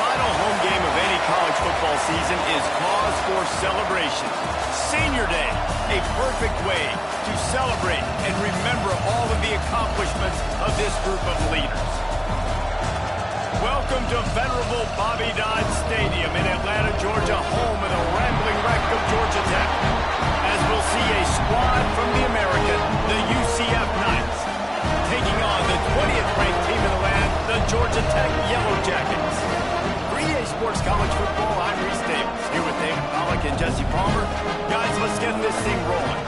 final home game of any college football season is cause for celebration. Senior Day, a perfect way to celebrate and remember all of the accomplishments of this group of leaders. Welcome to venerable Bobby Dodd Stadium in Atlanta, Georgia, home of the rambling wreck of Georgia Tech, as we'll see a squad from the American, the UCF Knights, taking on the 20th ranked team in the land, the Georgia Tech Yellow Jackets. For EA Sports College Football, I'm Reese Davis, here with David Pollack and Jesse Palmer. Guys, let's get this thing rolling.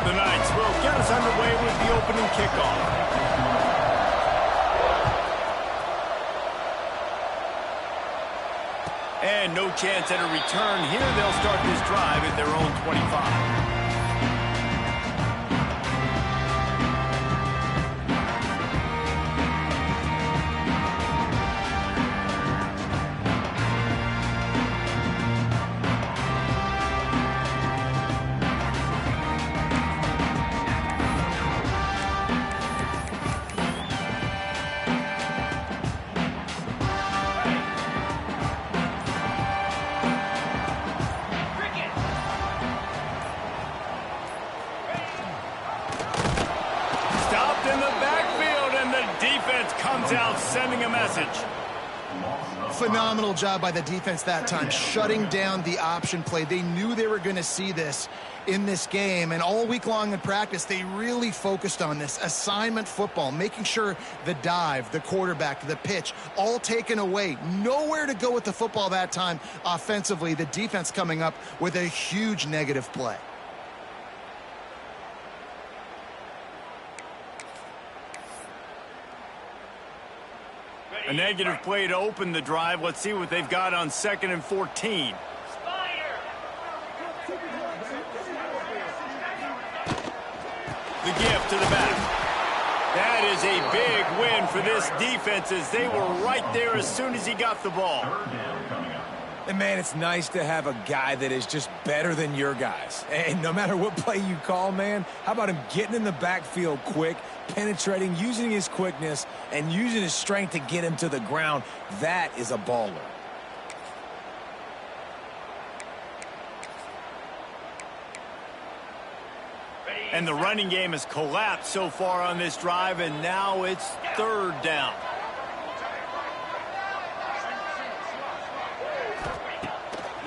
The Knights will get us underway with the opening kickoff. And no chance at a return here. They'll start this drive at their own 25. Comes out sending a message. Phenomenal job by the defense that time, shutting down the option play. They knew they were going to see this in this game, and all week long in practice, they really focused on this assignment football, making sure the dive, the quarterback, the pitch, all taken away. Nowhere to go with the football that time offensively. The defense coming up with a huge negative play. A negative play to open the drive. Let's see what they've got on 2nd and 14. The gift to the back. That is a big win for this defense, as they were right there as soon as he got the ball. And, man, it's nice to have a guy that is just better than your guys. And no matter what play you call, man, how about him getting in the backfield quick, penetrating, using his quickness, and using his strength to get him to the ground? That is a baller. And the running game has collapsed so far on this drive, and now it's 3rd down.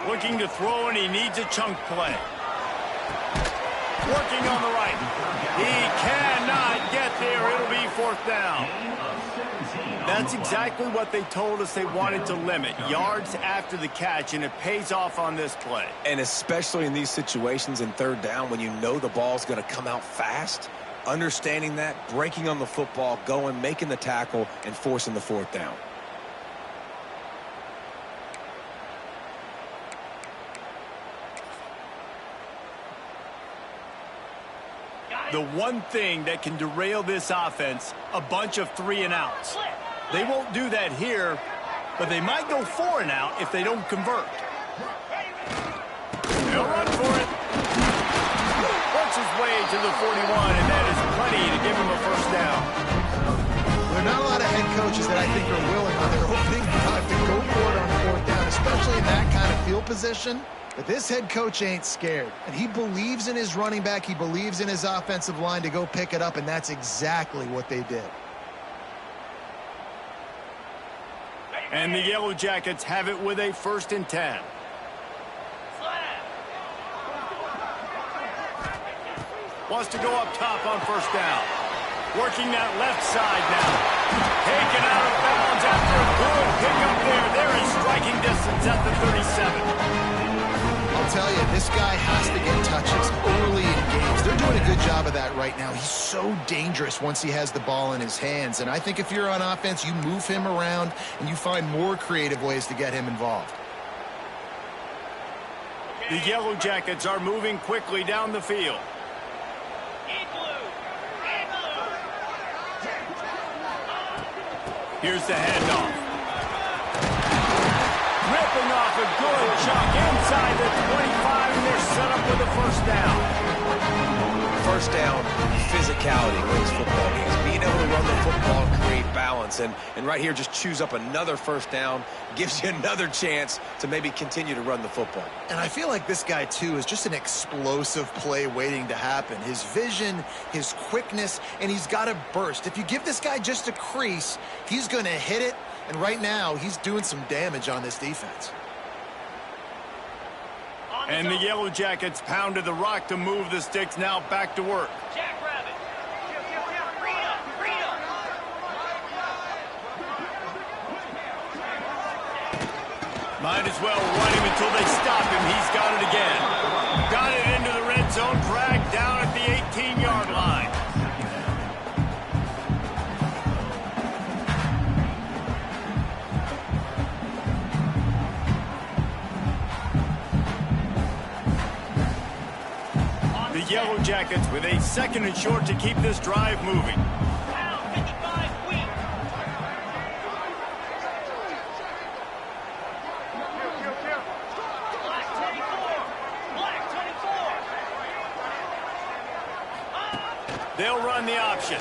Looking to throw, and he needs a chunk play. Working on the right. He cannot get there. It'll be 4th down. That's exactly what they told us they wanted to limit. Yards after the catch, and it pays off on this play. And especially in these situations in 3rd down when you know the ball's going to come out fast, understanding that, breaking on the football, going, making the tackle, and forcing the 4th down. The one thing that can derail this offense, a bunch of 3-and-outs. They won't do that here, but they might go 4-and-out if they don't convert. They'll run for it. Works his way to the 41, and that is plenty to give him a 1st down. There are not a lot of head coaches that I think are willing on their opening drive to go for it on 4th down, especially in that kind of field position. But this head coach ain't scared, and he believes in his running back. He believes in his offensive line to go pick it up, and that's exactly what they did. And the Yellow Jackets have it with a 1st and 10. Wants to go up top on 1st down. Working that left side now. Taken out of bounds after a good pickup there. They're in striking distance at the 37. I'll tell you, this guy has to get touches early in games. They're doing a good job of that right now. He's so dangerous once he has the ball in his hands. And I think if you're on offense, you move him around and you find more creative ways to get him involved. The Yellow Jackets are moving quickly down the field. Here's the handoff. Ripping off a good chunk inside the 25. with a first down. First down, physicality wins football games. Being able to run the football and create balance. And right here, just choose up another first down, gives you another chance to maybe continue to run the football. And I feel like this guy, too, is just an explosive play waiting to happen. His vision, his quickness, and he's got a burst. If you give this guy just a crease, he's going to hit it. And right now, he's doing some damage on this defense. And the Yellow Jackets pounded the rock to move the sticks. Now back to work. Jackrabbit. Might as well run him until they stop him. He's got it again. Got it into the red zone. Dragged down at the 18-yard line. The Yellow Jackets with a 2nd and short to keep this drive moving. They'll run the option.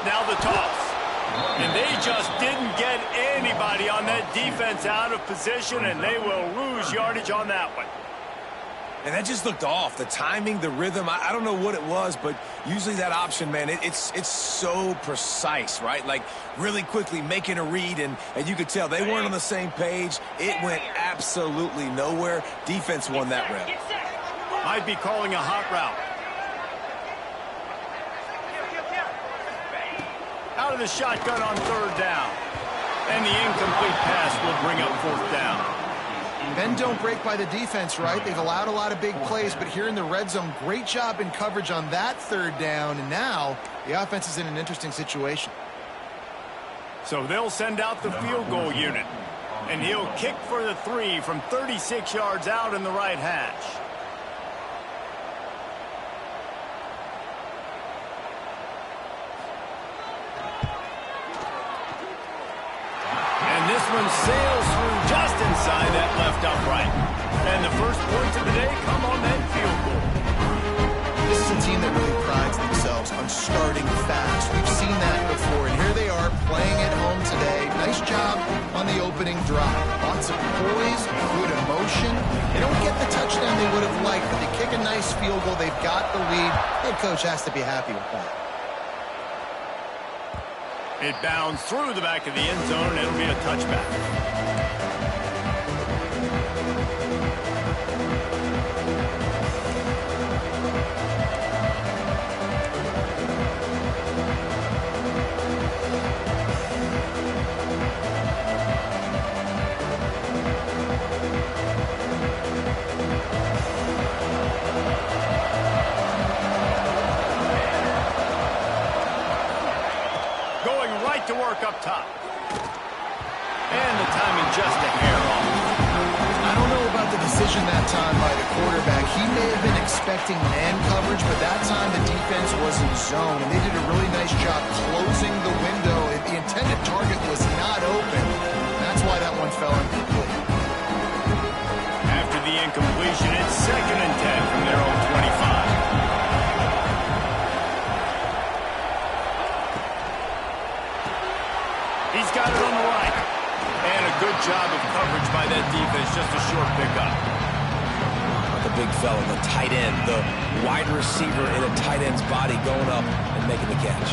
Now the toss. And they just didn't get anybody on that defense out of position, and they will lose yardage on that one. And that just looked off. The timing, the rhythm, I don't know what it was, but usually that option, man, it's so precise, right? Like really quickly making a read, and you could tell they weren't on the same page. It went absolutely nowhere. Defense won that rep. Might be calling a hot route. Out of the shotgun on 3rd down. And the incomplete pass will bring up 4th down. Bend don't break by the defense, right? They've allowed a lot of big plays, but here in the red zone, great job in coverage on that 3rd down, and now the offense is in an interesting situation. So they'll send out the field goal unit, and he'll kick for the 3 from 36 yards out in the right hash. And this one sails through just inside that left upright. And the first points of the day come on that field goal. This is a team that really prides themselves on starting fast. We've seen that before, and here they are playing at home today. Nice job on the opening drive. Lots of poise, good emotion. They don't get the touchdown they would have liked, but they kick a nice field goal. They've got the lead. Head coach has to be happy with that. It bounds through the back of the end zone, and it'll be a touchback. To work up top. And the timing just a hair off. I don't know about the decision that time by the quarterback. He may have been expecting man coverage, but that time the defense was in zone, and they did a really nice job closing the window. The intended target was not open. That's why that one fell incomplete. After the incompletion, it's 2nd and 10 from their own 25. He's got it on the right. And a good job of coverage by that defense. Just a short pickup. The big fella, the tight end, the wide receiver in a tight end's body going up and making the catch.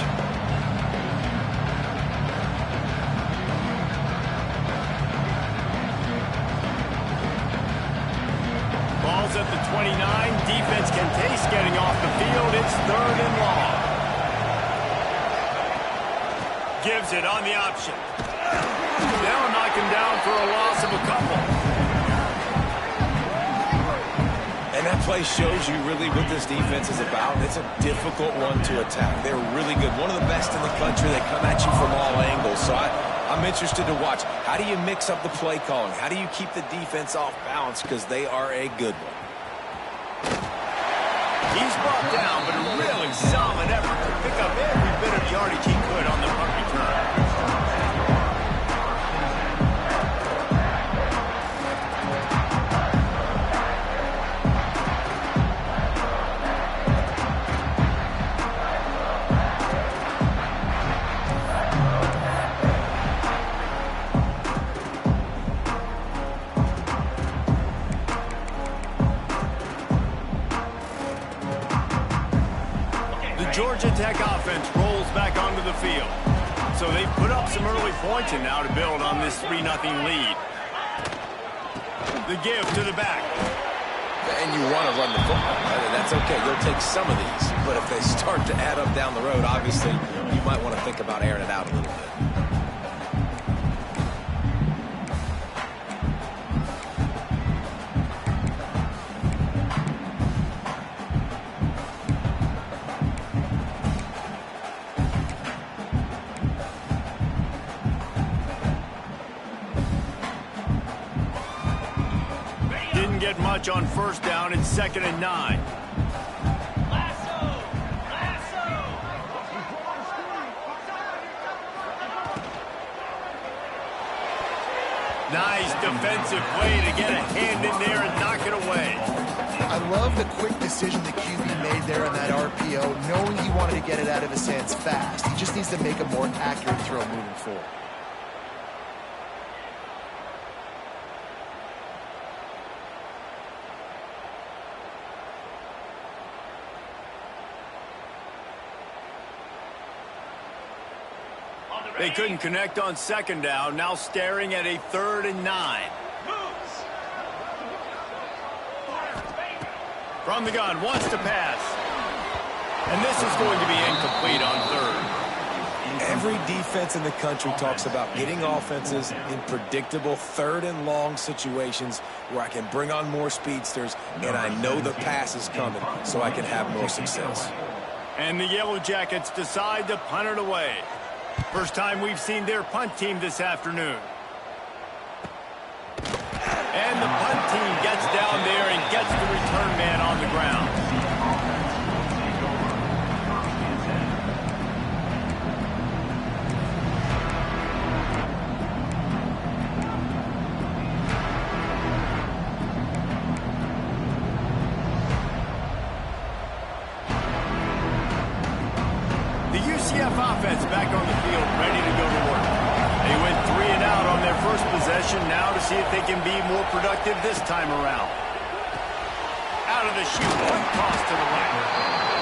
Ball's at the 29. Defense can taste getting off the field. It's 3rd and long. Gives it on the option. They'll knock him down for a loss of a couple. And that play shows you really what this defense is about. It's a difficult one to attack. They're really good. One of the best in the country. They come at you from all angles. So I'm interested to watch. How do you mix up the play calling? How do you keep the defense off balance? Because they are a good one. He's brought down, but a really solid effort to pick up every bit of yardage he could on the punt return. Georgia Tech offense rolls back onto the field. So they put up some early points and now to build on this 3-0 lead. The give to the back. And you want to run the football. That's okay. You'll take some of these. But if they start to add up down the road, obviously, you might want to think about airing it out a little bit. Get much on first down. It's 2nd and 9. Nice defensive play to get a hand in there and knock it away. I love the quick decision the QB made there on that RPO, knowing he wanted to get it out of his hands fast. He just needs to make a more accurate throw moving forward. They couldn't connect on 2nd down. Now staring at a 3rd and 9. From the gun, wants to pass. And this is going to be incomplete on 3rd. Every defense in the country talks about getting offenses in predictable 3rd and long situations where I can bring on more speedsters and I know the pass is coming so I can have more success. And the Yellow Jackets decide to punt it away. First time we've seen their punt team this afternoon. And the punt team gets down there and gets the return man on the ground. The UCF offense back on the field, ready to go to work. They went 3 and out on their first possession, now to see if they can be more productive this time around. Out of the chute, one toss to the right.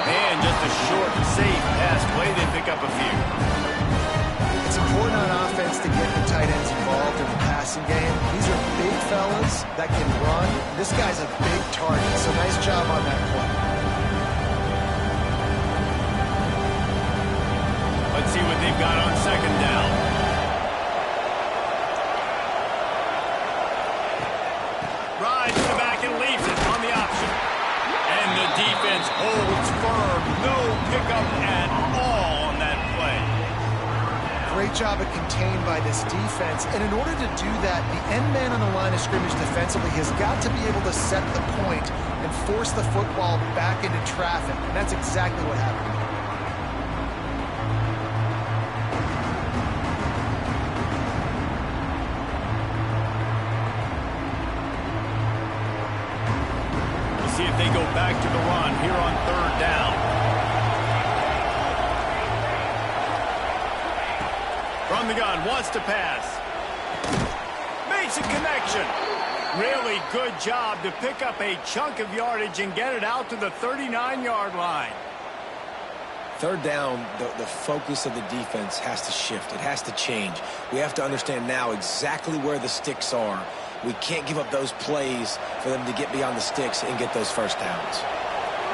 And just a short, safe pass play, they pick up a few. It's important on offense to get the tight ends involved in the passing game. These are big fellas that can run. This guy's a big target, so nice job on that play. Let's see what they've got on 2nd down. Rides to the back and leaves it on the option. And the defense holds firm. No pickup at all on that play. Great job of contained by this defense. And in order to do that, the end man on the line of scrimmage defensively has got to be able to set the point and force the football back into traffic. And that's exactly what happened. See if they go back to the run here on 3rd down. From the gun, wants to pass. Makes a connection. Really good job to pick up a chunk of yardage and get it out to the 39-yard line. 3rd down, the focus of the defense has to shift. It has to change. We have to understand now exactly where the sticks are. We can't give up those plays for them to get beyond the sticks and get those first downs.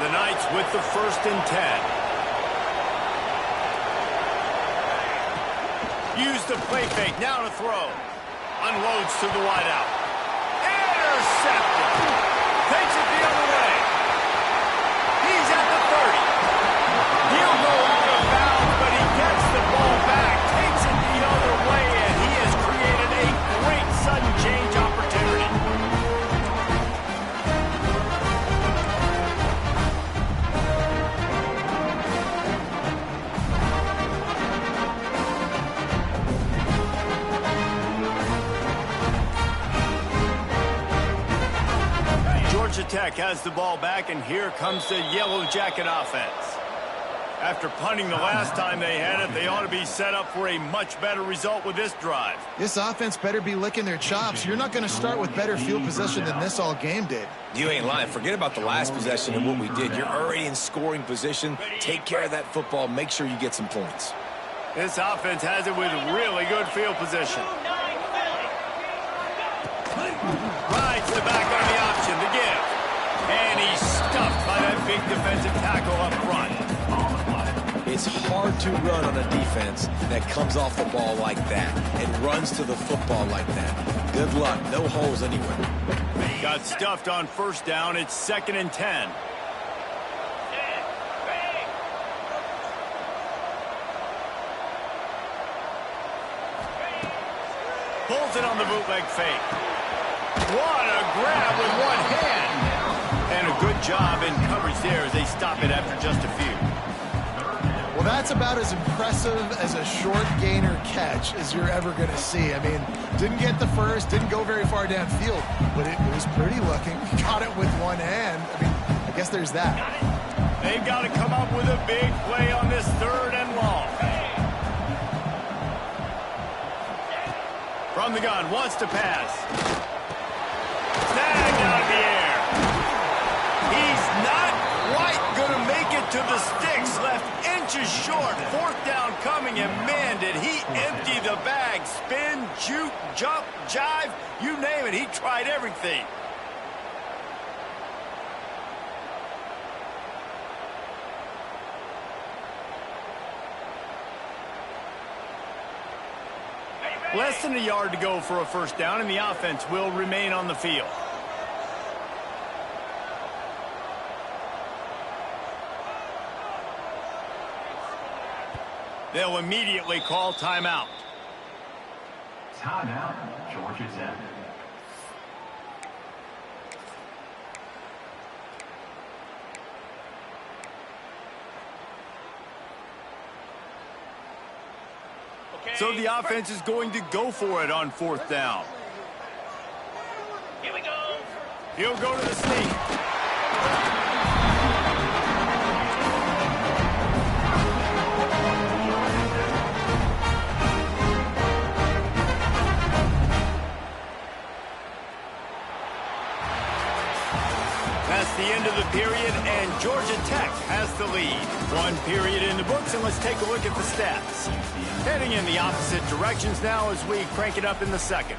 The Knights with the 1st and 10. Use the play fake, now to throw. Unloads to the wideout. Intercepted. Takes it the other way. He's at the 30. He'll go out of bounds, but he gets the ball back. Takes it the other way, and he has created a great sudden change opportunity. Georgia Tech has the ball back, and here comes the Yellow Jacket offense. After punting the last time they had it, they ought to be set up for a much better result with this drive. This offense better be licking their chops. You're not going to start with better field possession than this all game did. You ain't lying. Forget about the last possession and what we did. You're already in scoring position. Take care of that football. Make sure you get some points. This offense has it with really good field position. Rides the back on the option to give. And he's stuffed by that big defensive tackle up front. It's hard to run on a defense that comes off the ball like that and runs to the football like that. Good luck. No holes anywhere. Got stuffed on first down. It's 2nd and 10. Pulls it on the bootleg fake. What a grab with one hand. And a good job in coverage there as they stop it after just a few. Well, that's about as impressive as a short gainer catch as you're ever going to see. I mean, didn't get the first, didn't go very far downfield, but it was pretty looking. Got it with one hand. I mean, I guess there's that. They've got to come up with a big play on this 3rd and long. From the gun, wants to pass. Snagged out of the air. He's not quite going to make it to the sticks. Left inches short. 4th down coming, and man, did he empty the bag. Spin, juke, jump, jive, you name it. He tried everything. Less than a yard to go for a first down, and the offense will remain on the field. They'll immediately call timeout. Timeout, Georgia Tech. So the offense is going to go for it on 4th down. Here we go. He'll go to the sneak. That's the end of the period, and Georgia Tech has the lead. 1 period in the books, and let's take a look at the stats. Heading in the opposite directions now as we crank it up in the 2nd.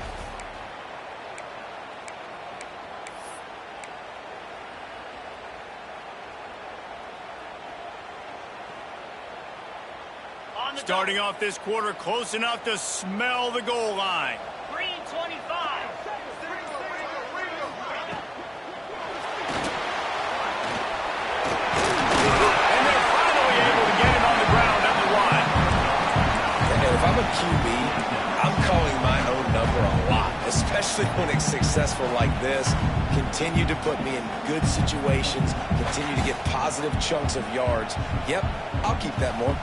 Starting off this quarter close enough to smell the goal line. Green 25. And they're finally able to get him on the ground at the 1. And if I'm a QB, I'm calling my own number a lot, especially when it's successful like this. Continue to put me in good situations, continue to get positive chunks of yards. Yep, I'll keep that more.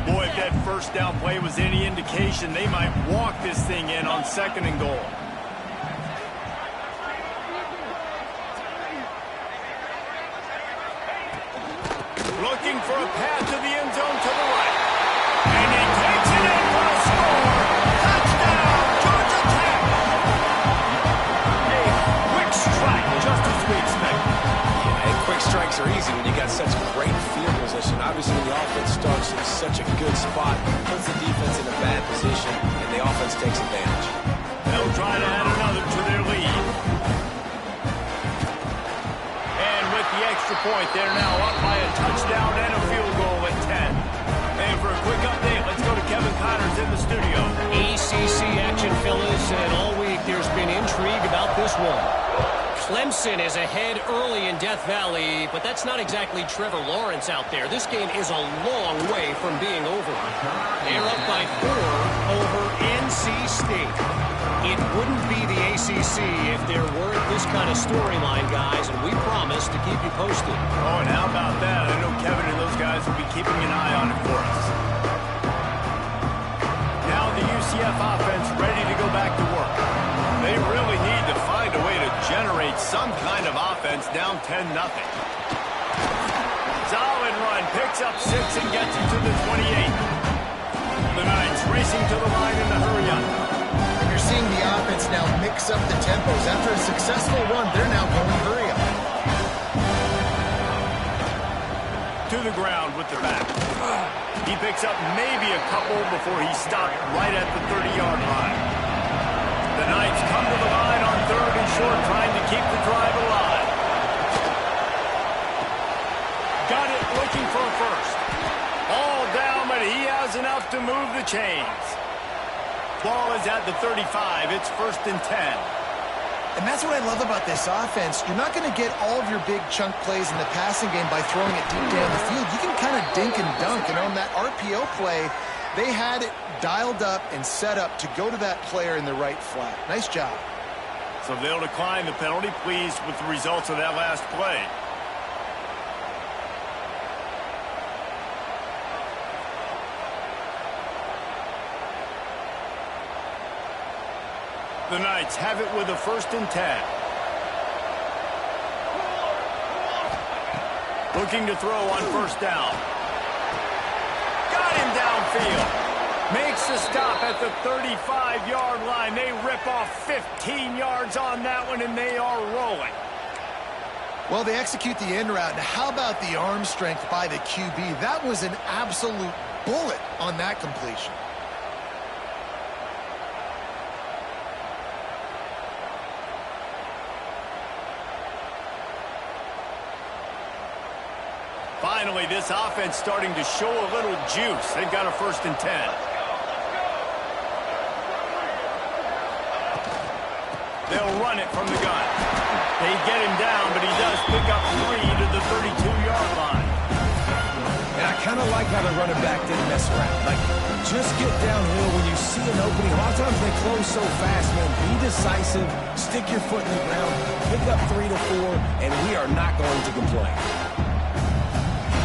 Boy, if that first down play was any indication, they might walk this thing in on 2nd and goal. Looking for a path to the end zone to the right. And he takes it in for a score. Touchdown, Georgia Tech. A quick strike, just as we expected. Yeah, and quick strikes are easy when you got such great field position. Obviously, when the offense starts in such a good spot, puts the defense in a bad position, and the offense takes advantage. They'll try to add another to their lead. And with the extra point, they're now up by a touchdown and a field goal at 10. And for a quick update, let's go to Kevin Connors in the studio. ACC action, fellas, and all week there's been intrigue about this one. Clemson is ahead early in Death Valley, but that's not exactly Trevor Lawrence out there. This game is a long way from being over. They're up by 4 over NC State. It wouldn't be the ACC if there weren't this kind of storyline, guys, and we promise to keep you posted. Oh, and how about that? I know Kevin and those guys will be keeping an eye on it for us. Now the UCF offense down 10-0. Solid run, picks up 6 and gets it to the 28. The Knights racing to the line in the hurry-up. You're seeing the offense now mix up the tempos. After a successful run, they're now going hurry-up. To the ground with the back. He picks up maybe a couple before he stopped right at the 30-yard line. The Knights come to the line on 3rd and short, trying to keep the drive alive. Got it, looking for a first. All down, but he has enough to move the chains. Ball is at the 35. It's 1st and 10. And that's what I love about this offense. You're not going to get all of your big chunk plays in the passing game by throwing it deep down the field. You can kind of dink and dunk. And on that RPO play, they had it dialed up and set up to go to that player in the right flat. Nice job. So they'll decline the penalty, pleased with the results of that last play. The Knights have it with a 1st and 10. Looking to throw on 1st down. Got him downfield. Makes the stop at the 35-yard line. They rip off 15 yards on that one, and they are rolling. Well, they execute the end route. Now, how about the arm strength by the QB? That was an absolute bullet on that completion. Finally, this offense starting to show a little juice. They've got a 1st and 10. They'll run it from the gun. They get him down, but he does pick up 3 to the 32-yard line. And I kind of like how the running back didn't mess around. Like, just get downhill when you see an opening. A lot of times they close so fast, man. Be decisive, stick your foot in the ground, pick up 3 to 4, and we are not going to complain.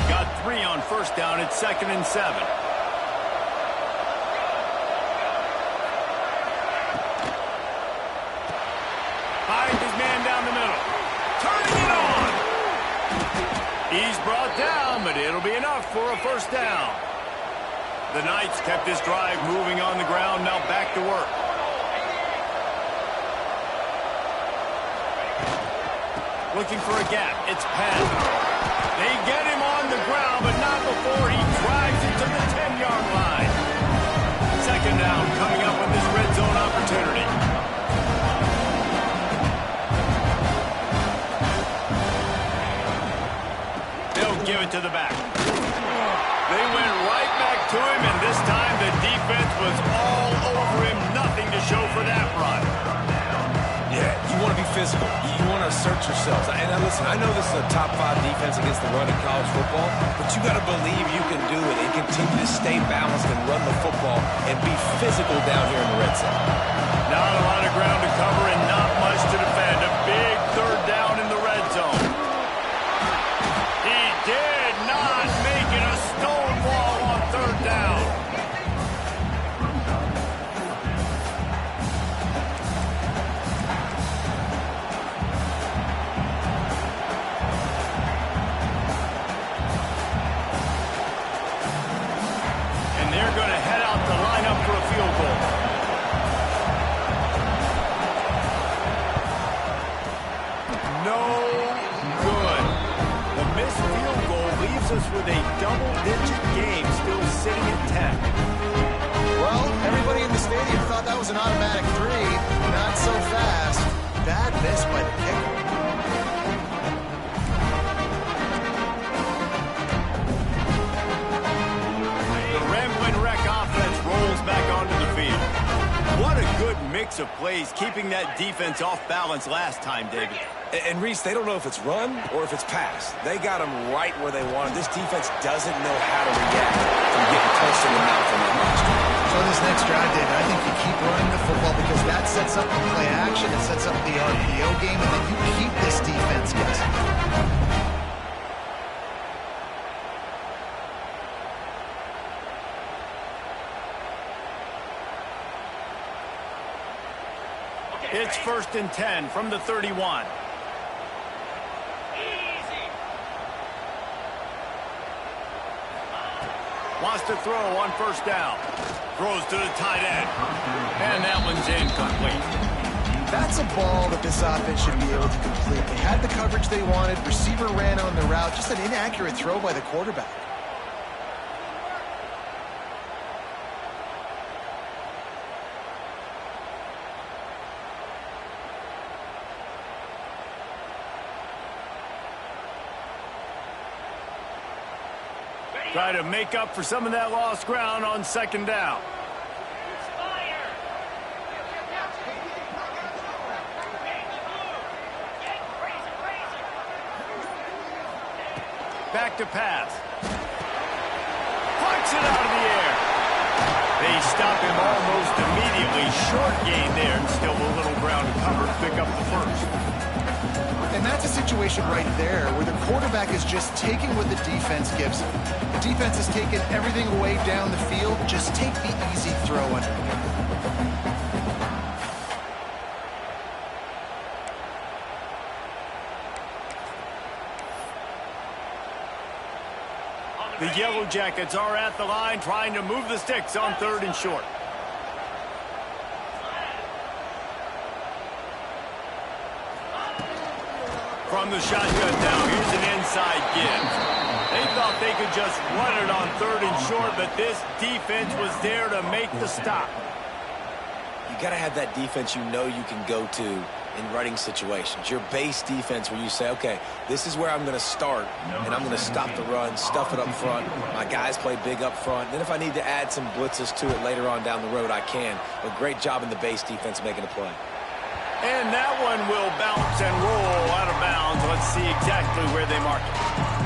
Got 3 on 1st down. It's 2nd and 7. Finds his man down the middle. Turning it on. He's brought down, but it'll be enough for a 1st down. The Knights kept this drive moving on the ground. Now back to work. Looking for a gap. It's Penn. They get him on the ground, but not before he drives it to the 10-yard line. 2nd down coming up with this red zone opportunity. They'll give it to the back. They went right back to him, and this time the defense was all over him. Nothing to show for that run. Yeah, you want to be physical. You want to assert yourselves. And now listen, I know this is a top 5 defense against the run in college football, but you got to believe you can do it and continue to stay balanced and run the football and be physical down here in the red zone. Not a lot of ground to cover and not much to defend. A big 3rd down in the red zone. He did not make it a stonewall on 3rd down. They're going to head out the lineup for a field goal. No good. The missed field goal leaves us with a double-digit game still sitting at 10. Well, everybody in the stadium thought that was an automatic 3. Not so fast. Bad miss by the kicker. Back onto the field. What a good mix of plays, keeping that defense off balance last time, David. And Reese, they don't know if it's run or if it's pass. They got them right where they want them. This defense doesn't know how to react from getting punched in the mouth on that monster. So this next drive, David, I think you keep running the football because that sets up the play action, it sets up the RPO game, and then you keep this defense guessing. It's 1st and 10 from the 31. Wants to throw on first down. Throws to the tight end. And that one's incomplete. That's a ball that this offense should be able to complete. They had the coverage they wanted. Receiver ran on the route. Just an inaccurate throw by the quarterback. Try to make up for some of that lost ground on second down. Back to pass. Flicks it out of the air. They stop him almost immediately. Short gain there, and still a little ground to cover to pick up the first. And that's a situation right there where the quarterback is just taking what the defense gives him. The defense has taken everything away down the field. Just take the easy throw underneath. The Yellow Jackets are at the line trying to move the sticks on 3rd and short. From the shotgun now, here's an inside give. They thought they could just run it on 3rd and short, but this defense was there to make the stop. You got to have that defense you know you can go to in running situations. Your base defense where you say, okay, this is where I'm going to start, and I'm going to stop the run, stuff it up front. My guys play big up front. Then if I need to add some blitzes to it later on down the road, I can. But great job in the base defense making a play. And that one will bounce and roll out of bounds. Let's see exactly where they mark it.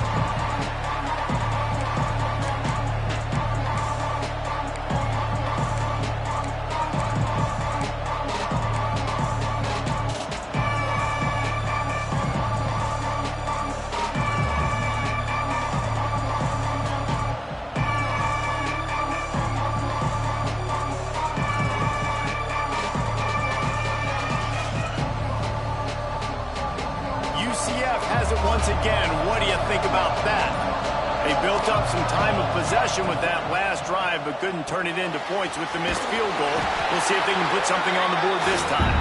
Once again, what do you think about that? They built up some time of possession with that last drive, but couldn't turn it into points with the missed field goal. We'll see if they can put something on the board this time.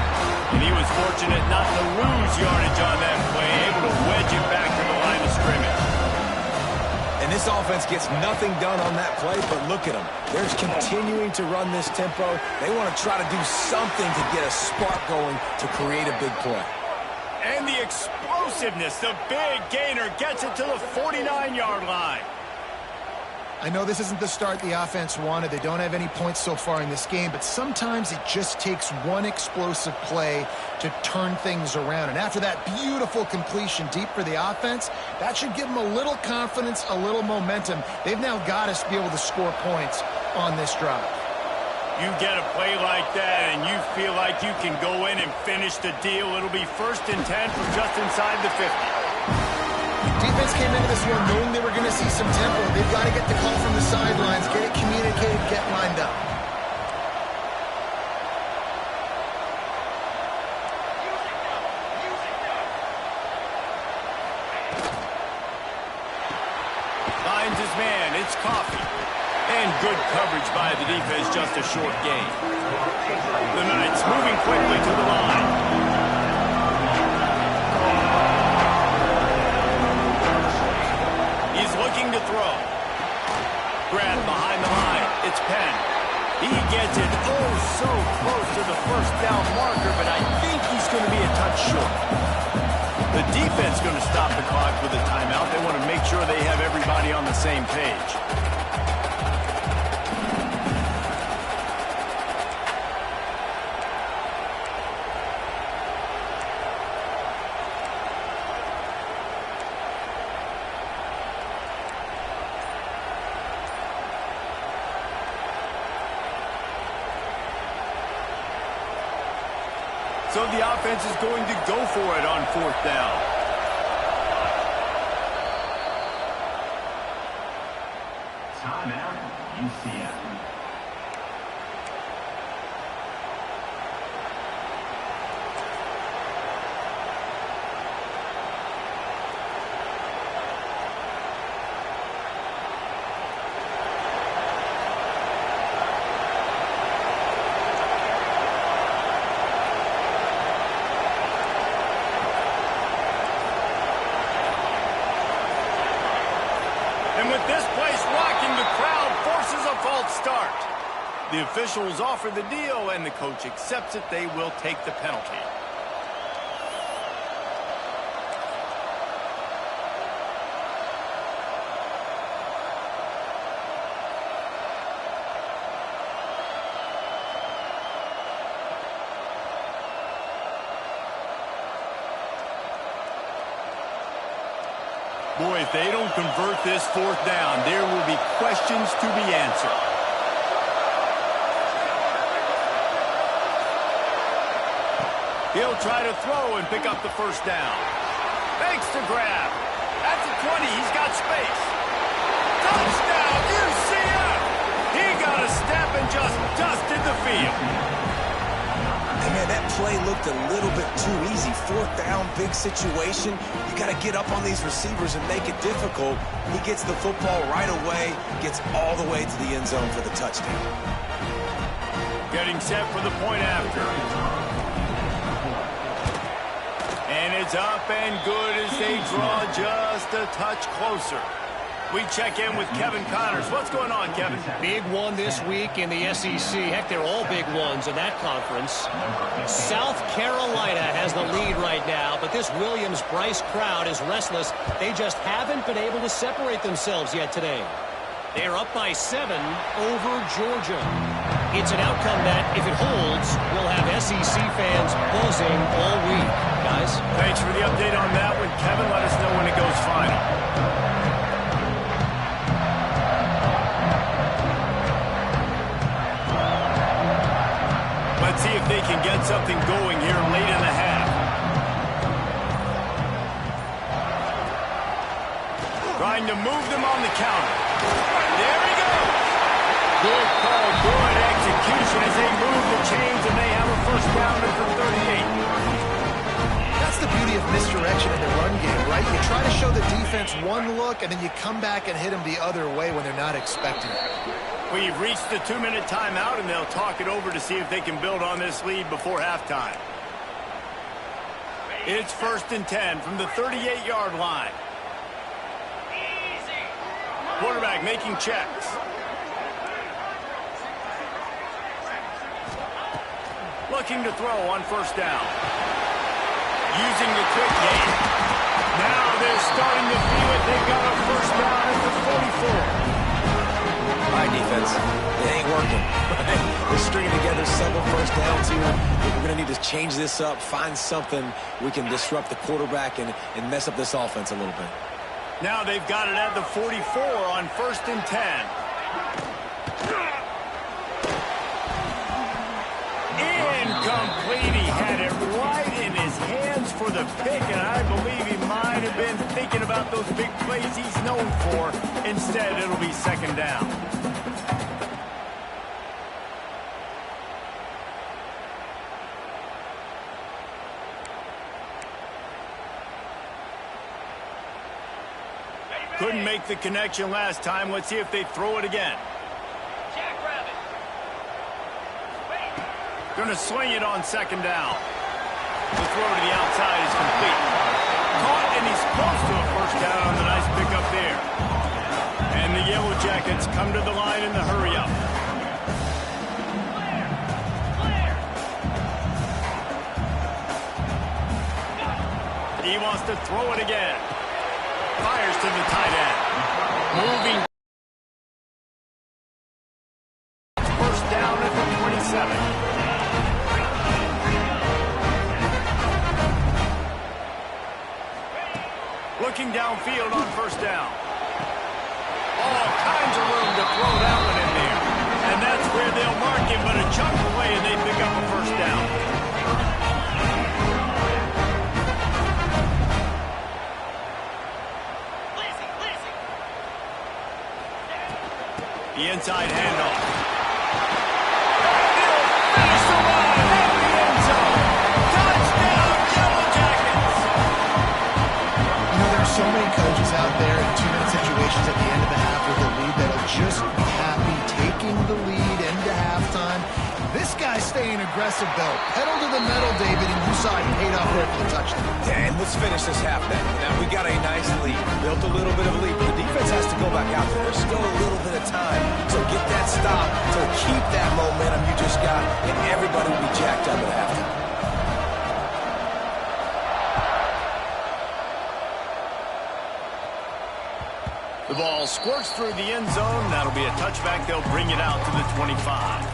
And he was fortunate not to lose yardage on that play, able to wedge it back to the line of scrimmage. And this offense gets nothing done on that play, but look at them. They're continuing to run this tempo. They want to try to do something to get a spark going to create a big play. And the explosiveness, the big gainer gets it to the 49-yard line. I know this isn't the start the offense wanted. They don't have any points so far in this game, but sometimes it just takes one explosive play to turn things around. And after that beautiful completion deep for the offense, that should give them a little confidence, a little momentum. They've now got us to be able to score points on this drive. You get a play like that and you feel like you can go in and finish the deal. It'll be 1st and 10 from just inside the 50. Defense came into this one knowing they were going to see some tempo. They've got to get the call from the sidelines, get it communicated, get lined up. Finds his man. It's Coffee. And good coverage by the defense, just a short gain. The Knights moving quickly to the line. He's looking to throw. Grab behind the line. It's Penn. He gets it oh so close to the first down marker, but I think he's going to be a touch short. The defense going to stop the clock with a timeout. They want to make sure they have everybody on the same page. So the offense is going to go for it on 4th down. Timeout, UCF. The officials offer the deal, and the coach accepts it. They will take the penalty. Boy, if they don't convert this fourth down, there will be questions to be answered. He'll try to throw and pick up the first down. Fakes to grab. At the 20, he's got space. Touchdown, UCF! He got a step and just dusted the field. Hey, man, that play looked a little bit too easy. Fourth down, big situation. You got to get up on these receivers and make it difficult. He gets the football right away, gets all the way to the end zone for the touchdown. Getting set for the point after. And it's up and good as they draw just a touch closer. We check in with Kevin Connors. What's going on, Kevin? Big one this week in the SEC. Heck, they're all big ones in that conference. South Carolina has the lead right now, but this Williams-Brice crowd is restless. They just haven't been able to separate themselves yet today. They're up by 7 over Georgia. It's an outcome that, if it holds, will have SEC fans buzzing all week. Guys? Thanks for the update on that one, Kevin. Let us know when it goes final. Let's see if they can get something going here late in the half. Trying to move them on the counter. There he goes. Good call, good execution as they move the chains, and they have a first down at the 38. That's the beauty of misdirection in the run game, right? You try to show the defense one look, and then you come back and hit them the other way when they're not expecting it. We've reached the 2-minute timeout, and they'll talk it over to see if they can build on this lead before halftime. It's 1st and 10 from the 38-yard line. Quarterback making checks. Looking to throw on first down. Using the quick game. Now they're starting to feel it. They've got a first down at the 44. All right, defense, it ain't working. We're stringing together several first downs here. We're going to need to change this up, find something we can disrupt the quarterback and mess up this offense a little bit. Now they've got it at the 44 on 1st and 10. Incomplete. He had it right in his hands for the pick, and I believe he might have been thinking about those big plays he's known for. Instead, it'll be 2nd down. Couldn't make the connection last time. Let's see if they throw it again. Going to swing it on 2nd down. The throw to the outside is complete. Caught, and he's close to a first down on the nice pickup there. And the Yellow Jackets come to the line in the hurry-up. He wants to throw it again. Fires to the tight end. Moving. First down at the 27. Looking downfield on first down. All kinds of room to throw that one in there. And that's where they'll mark him, but a chunk away and they pick up a first down. The inside handoff. Finish the line at the end zone. Touchdown, Yellow Jackets. You know, there are so many coaches out there in 2-minute situations at the end of the half with a lead that'll just be happy taking the lead into halftime. This guy's staying aggressive, though. Pedal to the metal, David, and you saw it paid off there for the touchdown. And let's finish this half now. Now, we got a nice lead. Built a little bit of a lead, but the defense has to go back out there. There's still a little bit of time. So get that stop to keep that momentum. squirts through the end zone. That'll be a touchback. They'll bring it out to the 25.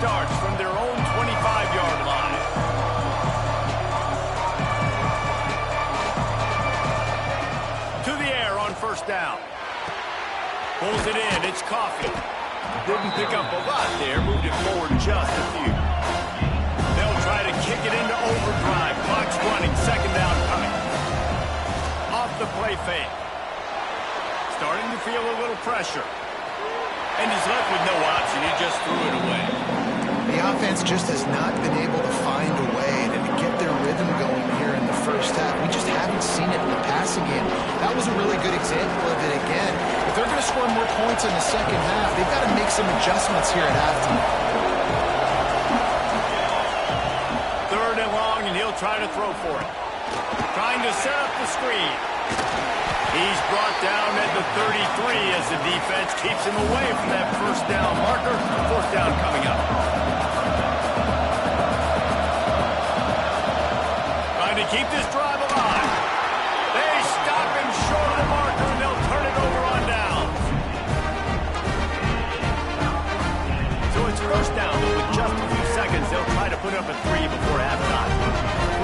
Starts from their own 25-yard line. To the air on first down. Pulls it in. It's Coffee. Didn't pick up a lot there. Moved it forward just a few. They'll try to kick it into overdrive. Clock's running. Second down coming. Off the play fake. Starting to feel a little pressure. And he's left with no option. He just threw it away. The offense just has not been able to find a way to get their rhythm going here in the first half. We just haven't seen it in the passing game. That was a really good example of it again. If they're going to score more points in the second half, they've got to make some adjustments here at halftime. Third and long, and he'll try to throw for it. Trying to set up the screen. He's brought down at the 33 as the defense keeps him away from that first down marker. Fourth down coming up. Trying to keep this drive alive. They stop him short of the marker, and they'll turn it over on downs. So it's first down, but with just a few seconds, they'll try to put up a 3 before halftime.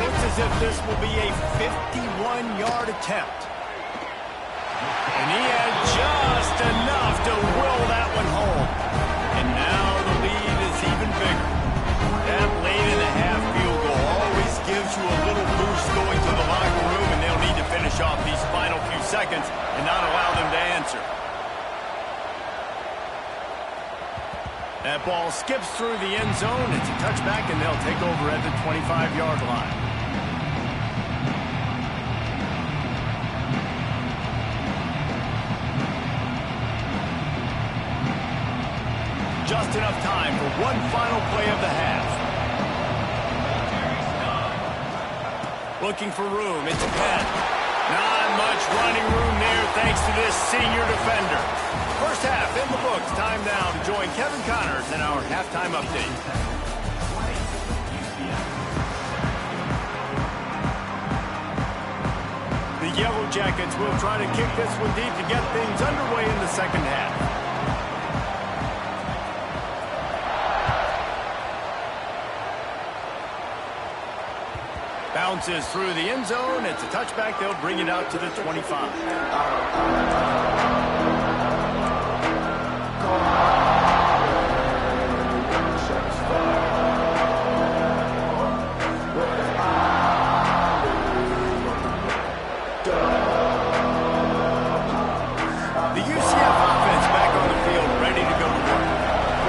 Looks as if this will be a 51-yard attempt. And he had just enough to will that one home. And now the lead is even bigger. That late in the half field goal always gives you a little boost going to the locker room, and they'll need to finish off these final few seconds and not allow them to answer. That ball skips through the end zone. It's a touchback, and they'll take over at the 25-yard line. Just enough time for one final play of the half. Looking for room. It's Penn. Not much running room there thanks to this senior defender. First half in the books. Time now to join Kevin Connors in our halftime update. The Yellow Jackets will try to kick this one deep to get things underway in the second half. Bounces through the end zone. It's a touchback. They'll bring it out to the 25. The UCF offense back on the field, ready to go to work.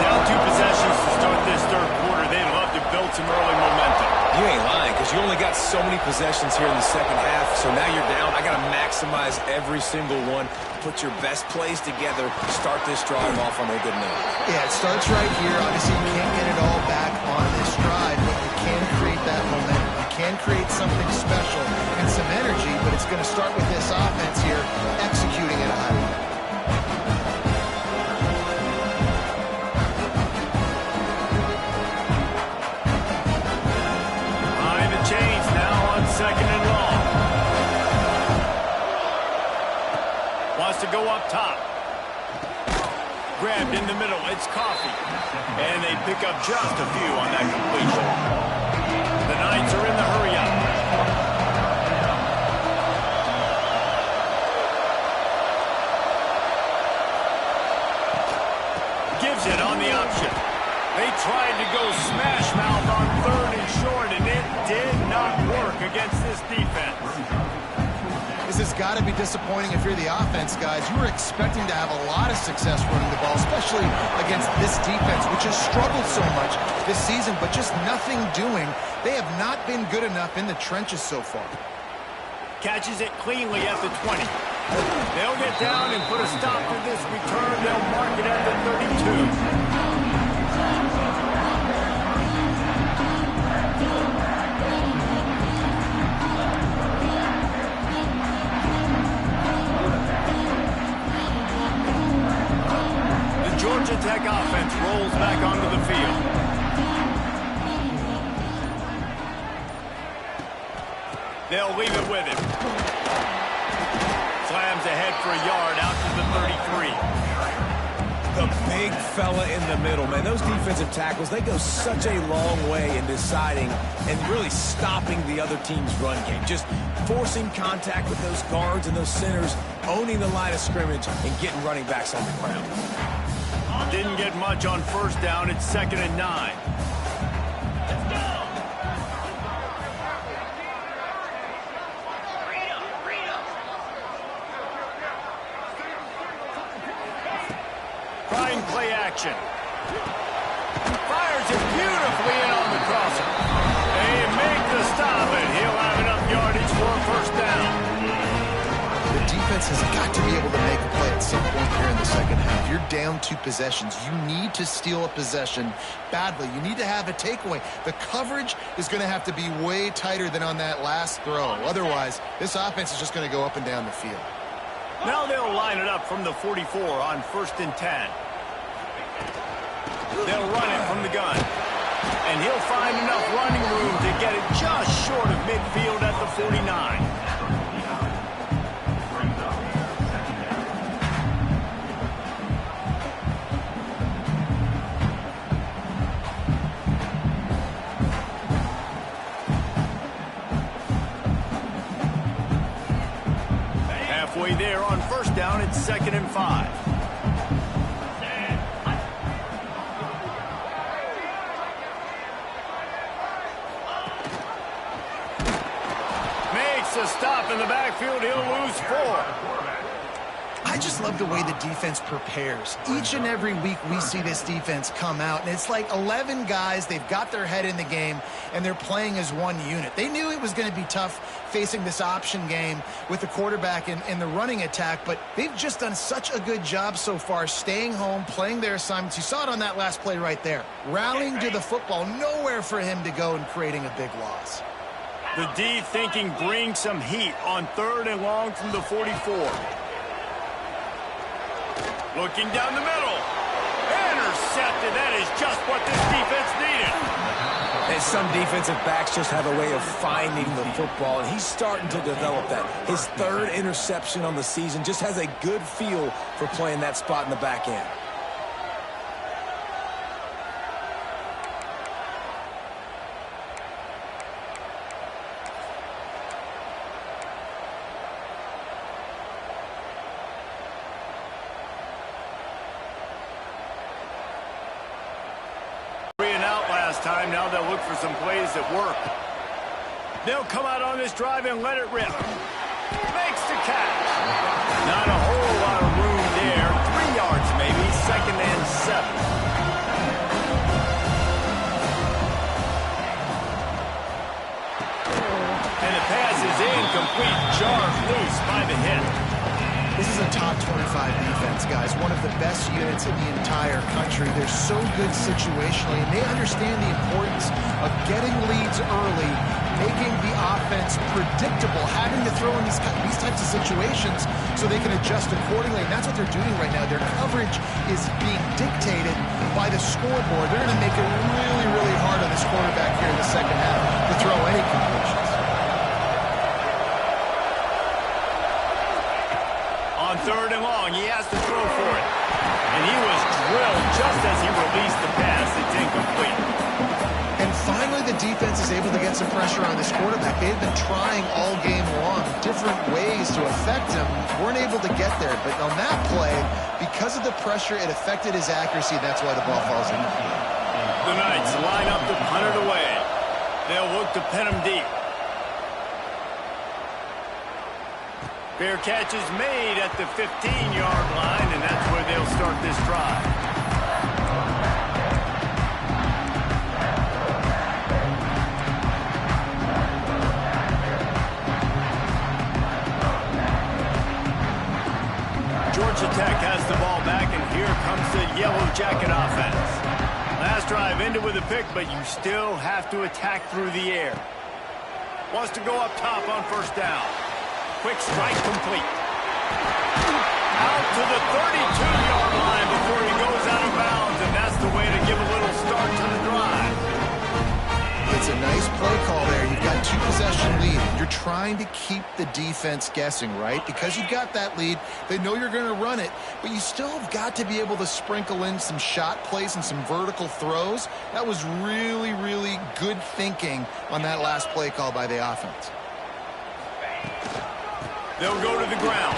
Down 2 possessions to start this third quarter. They'd love to build some early momentum. You ain't lying, because you only got so many possessions here in the second half, so now you're down. I got to maximize every single one. Put your best plays together. Start this drive off on a good note. Yeah, it starts right here. Obviously, you can't get it all back on this drive, but you can create that momentum. You can create something special and some energy, but it's going to start with this offense here executing at a high level. Second and long. Wants to go up top. Grabbed in the middle. It's Coffee. And they pick up just a few on that completion. The Knights are in the hurry-up. Gives it on the option. They tried to go smash mouth on third and short, and it did not work against this defense. This has got to be disappointing if you're the offense, guys. You were expecting to have a lot of success running the ball, especially against this defense, which has struggled so much this season, but just nothing doing. They have not been good enough in the trenches so far. Catches it cleanly at the 20. They'll get down and put a stop to this return. They'll mark it at the 32. Tech offense rolls back onto the field. They'll leave it with him. Slams ahead for a yard out to the 33. The big fella in the middle, man. Those defensive tackles, they go such a long way in deciding and really stopping the other team's run game. Just forcing contact with those guards and those centers, owning the line of scrimmage, and getting running backs on the ground. Didn't get much on first down. It's 2nd and 9. Trying play action. Fires it beautifully in on the crosser. They make the stop, and he'll have enough yardage for a first down. The defense has got to be able to make a play at some point here in the second half. You're down 2 possessions. You need to steal a possession badly. You need to have a takeaway. The coverage is going to have to be way tighter than on that last throw. Otherwise, this offense is just going to go up and down the field. Now they'll line it up from the 44 on 1st and 10. They'll run it from the gun. And he'll find enough running room to get it just short of midfield at the 49. Halfway there on first down, it's 2nd and 5. Makes a stop in the backfield. He'll lose 4. I just love the way the defense prepares. Each and every week we see this defense come out, and it's like 11 guys. They've got their head in the game, and they're playing as one unit. They knew it was going to be tough facing this option game with the quarterback in the running attack, but they've just done such a good job so far staying home, playing their assignments. You saw it on that last play right there. Rallying to the football, nowhere for him to go and creating a big loss. The D thinking bring some heat on 3rd and long from the 44. Looking down the middle. Intercepted. That is just what this defense needed. And some defensive backs just have a way of finding the football, and he's starting to develop that. His 3rd interception on the season, just has a good feel for playing that spot in the back end. Time now they'll look for some plays that work. They'll come out on this drive and let it rip. Makes the catch. Not a whole lot of room there. 3 yards maybe. 2nd and 7. And the pass is incomplete. Jarred loose by the hit. This is a top 25 defense, guys. One of the best units in the entire country. They're so good situationally, and they understand the importance of getting leads early, making the offense predictable, having to throw in these types of situations so they can adjust accordingly. And that's what they're doing right now. Their coverage is being dictated by the scoreboard. They're going to make it really, really hard on this quarterback here in the second half to throw any completions. On 3rd and long, he has to throw for it. And he was drilled just as he released the pass. It's incomplete. And finally, the defense is able to get some pressure on this quarterback. They've been trying all game long, different ways to affect him. Weren't able to get there. But on that play, because of the pressure, it affected his accuracy. That's why the ball falls in. The Knights line up to punt it away. They'll look to pin him deep. Fair catch is made at the 15-yard line, and that's where they'll start this drive. Georgia Tech has the ball back, and here comes the Yellow Jacket offense. Last drive ended with a pick, but you still have to attack through the air. Wants to go up top on first down. Quick strike complete. Out to the 32-yard line before he goes out of bounds. start to the drive. It's a nice play call there. You've got 2-possession lead. You're trying to keep the defense guessing, right? Because you've got that lead, they know you're going to run it, but you still have got to be able to sprinkle in some shot plays and some vertical throws. That was really, really good thinking on that last play call by the offense. They'll go to the ground.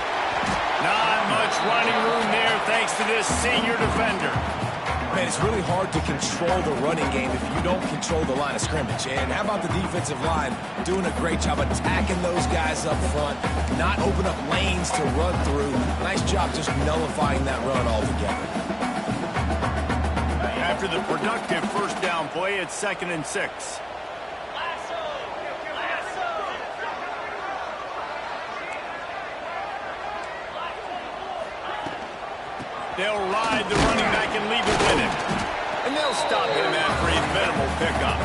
Not much running room there thanks to this senior defender. Man, it's really hard to control the running game if you don't control the line of scrimmage. And how about the defensive line doing a great job attacking those guys up front, not open up lanes to run through. Nice job just nullifying that run altogether. After the productive first down play, it's 2nd and 6. They'll ride the running back and leave it with him. And they'll stop him after a minimal pickup.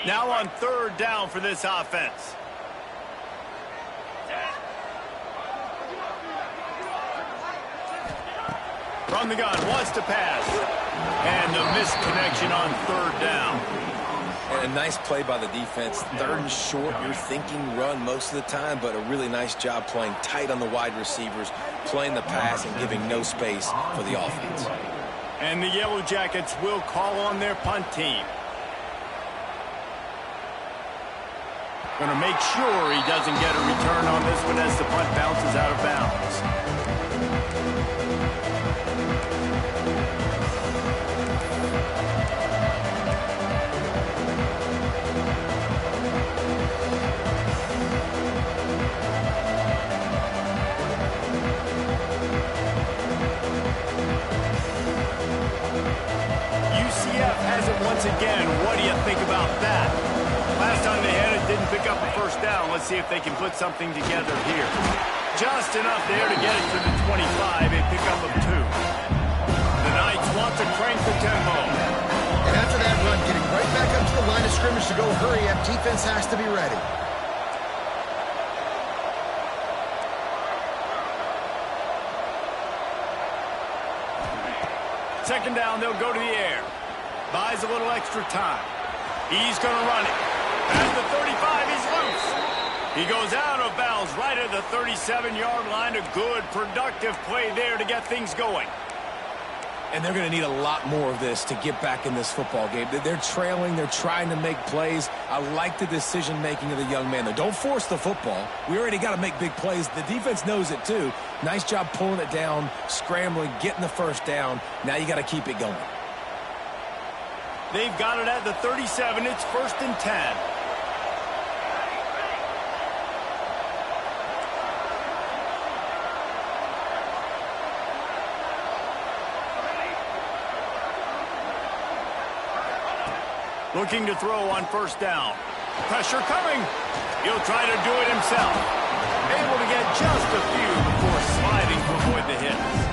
Now on 3rd down for this offense. From the gun, wants to pass. And the missed connection on 3rd down. And a nice play by the defense. 3rd and short, you're thinking run most of the time, but a really nice job playing tight on the wide receivers, playing the pass and giving no space for the offense. And the Yellow Jackets will call on their punt team. Going to make sure he doesn't get a return on this one as the punt bounces out of bounds. UCF has it once again. What do you think about that? Last time they had it, didn't pick up a first down. Let's see if they can put something together here. Just enough there to get it to the 25, a pickup of 2. The Knights want to crank the tempo. And after that run, getting right back up to the line of scrimmage to go hurry up, defense has to be ready. Second down, they'll go to the air. Buys a little extra time. He's going to run it. At the 35, he's loose. He goes out of bounds right at the 37-yard line. A good, productive play there to get things going. And they're going to need a lot more of this to get back in this football game. They're trailing. They're trying to make plays. I like the decision-making of the young man, though. Don't force the football. We already got to make big plays. The defense knows it, too. Nice job pulling it down, scrambling, getting the first down. Now you got to keep it going. They've got it at the 37. It's 1st and 10. Looking to throw on 1st down. Pressure coming. He'll try to do it himself. Able to get just a few before sliding to avoid the hits.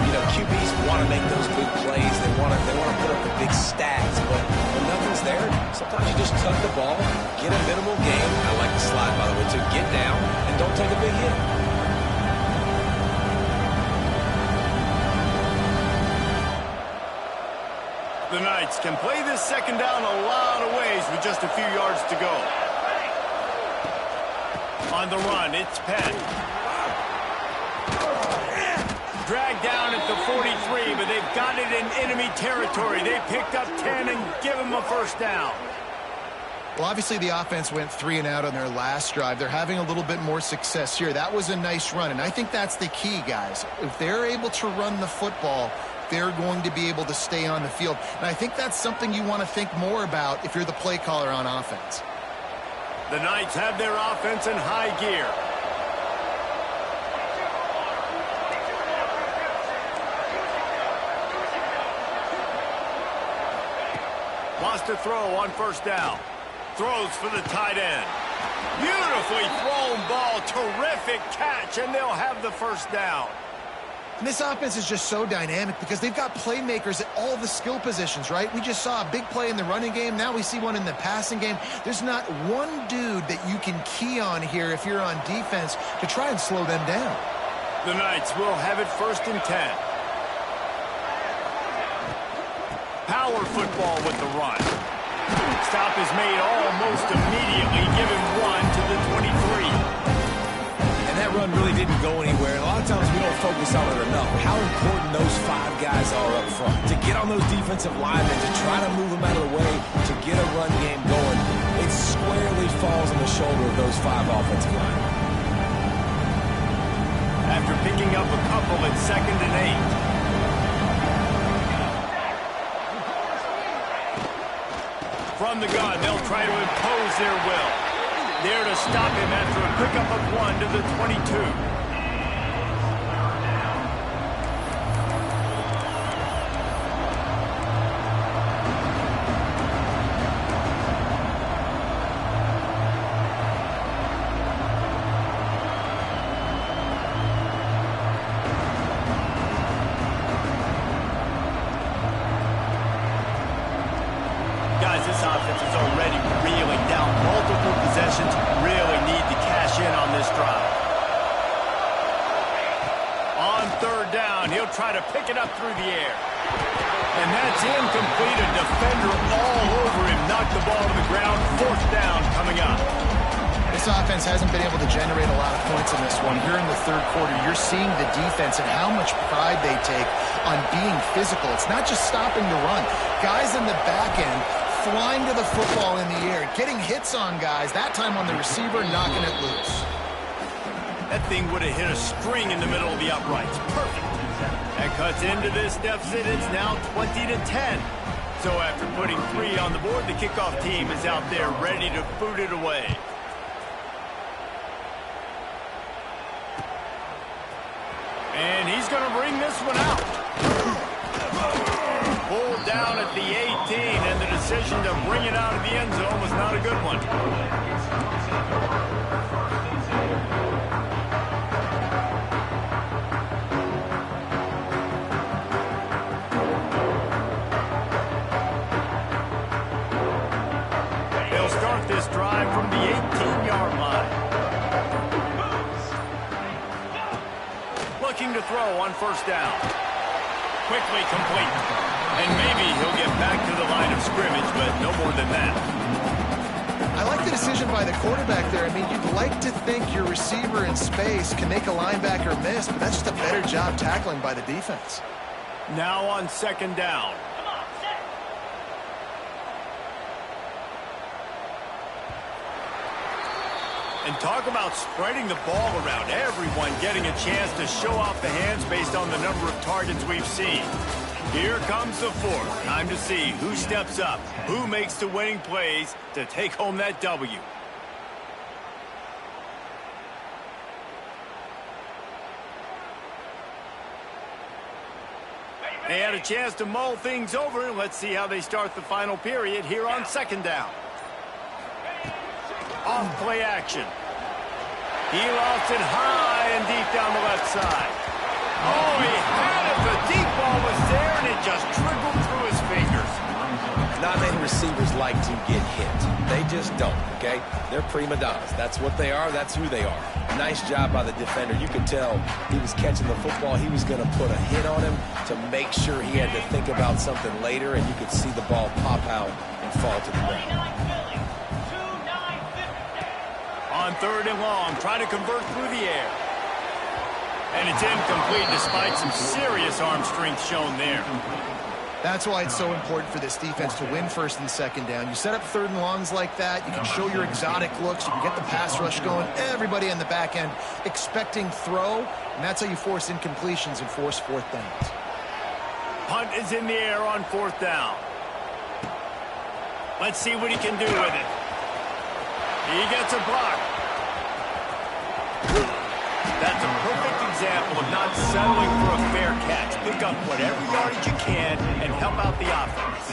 You know, QBs want to make those big plays. They want to put up the big stats, but when nothing's there, sometimes you just tuck the ball, get a minimal gain. I like the slide, by the way, too. Get down and don't take a big hit. The Knights can play this second down a lot of ways with just a few yards to go. On the run, it's Penn. Dragged down at the 43, but they've got it in enemy territory. They picked up 10 and give him a 1st down. Well, obviously the offense went 3 and out on their last drive. They're having a little bit more success here. That was a nice run, and I think that's the key, guys. If they're able to run the football, they're going to be able to stay on the field. And I think that's something you want to think more about if you're the play caller on offense. The Knights have their offense in high gear. Wants to throw on first down. Throws for the tight end. Beautifully thrown ball. Terrific catch, and they'll have the first down. And this offense is just so dynamic because they've got playmakers at all the skill positions, right? We just saw a big play in the running game. Now we see one in the passing game. There's not one dude that you can key on here if you're on defense to try and slow them down. The Knights will have it 1st and 10. Power football with the run. Stop is made almost immediately. Give him 1 to the 23. And that run really didn't go anywhere. And a lot of times we don't focus on it enough. How important those 5 guys are up front. To get on those defensive linemen, to try to move them out of the way, to get a run game going, it squarely falls on the shoulder of those 5 offensive linemen. After picking up a couple at 2nd and 8. From the gun, they'll try to impose their will. There to stop him after a pickup of 1 to the 22. Guys, this offense is already reeling down. Multiple possessions, really need to cash in on this drive. On 3rd down, he'll try to pick it up through the air. And that's incomplete. A defender all over him. Knocked the ball to the ground. 4th down coming up. This offense hasn't been able to generate a lot of points in this one. Here in the 3rd quarter, you're seeing the defense and how much pride they take on being physical. It's not just stopping the run. Guys in the back end flying to the football in the air, getting hits on guys, that time on the receiver, knocking it loose. That thing would have hit a string in the middle of the uprights. Perfect. That cuts into this deficit. It's now 20 to 10. So after putting 3 on the board, the kickoff team is out there ready to boot it away. And he's going to bring this one out. Pulled down at the 18, and the decision to bring it out of the end zone was not a good one. They'll start this drive from the 18-yard line. Looking to throw on 1st down. Quickly complete. And maybe he'll get back to the line of scrimmage, but no more than that. I like the decision by the quarterback there. I mean, you'd like to think your receiver in space can make a linebacker miss, but that's just a better job tackling by the defense. Now on 2nd down. And talk about spreading the ball around. Everyone getting a chance to show off the hands based on the number of targets we've seen. Here comes the 4th. Time to see who steps up, who makes the winning plays to take home that W. They had a chance to mull things over. Let's see how they start the final period here on 2nd down. Off play action. He lost it high and deep down the left side. Oh, he had it. The deep ball was there, and it just trickled through his fingers. Not many receivers like to get hit. They just don't, okay? They're prima donnas. That's what they are. That's who they are. Nice job by the defender. You could tell he was catching the football. He was going to put a hit on him to make sure he had to think about something later, and you could see the ball pop out and fall to the ground. On 3rd and long, trying to convert through the air. And it's incomplete despite some serious arm strength shown there. That's why it's so important for this defense to win 1st and 2nd down. You set up 3rd and longs like that, you can show your exotic looks, you can get the pass rush going, everybody in the back end expecting throw, and that's how you force incompletions and force 4th downs. Punt is in the air on 4th down. Let's see what he can do with it. He gets a block. That's a perfect example of not settling for a fair catch. Pick up whatever yardage you can and help out the offense.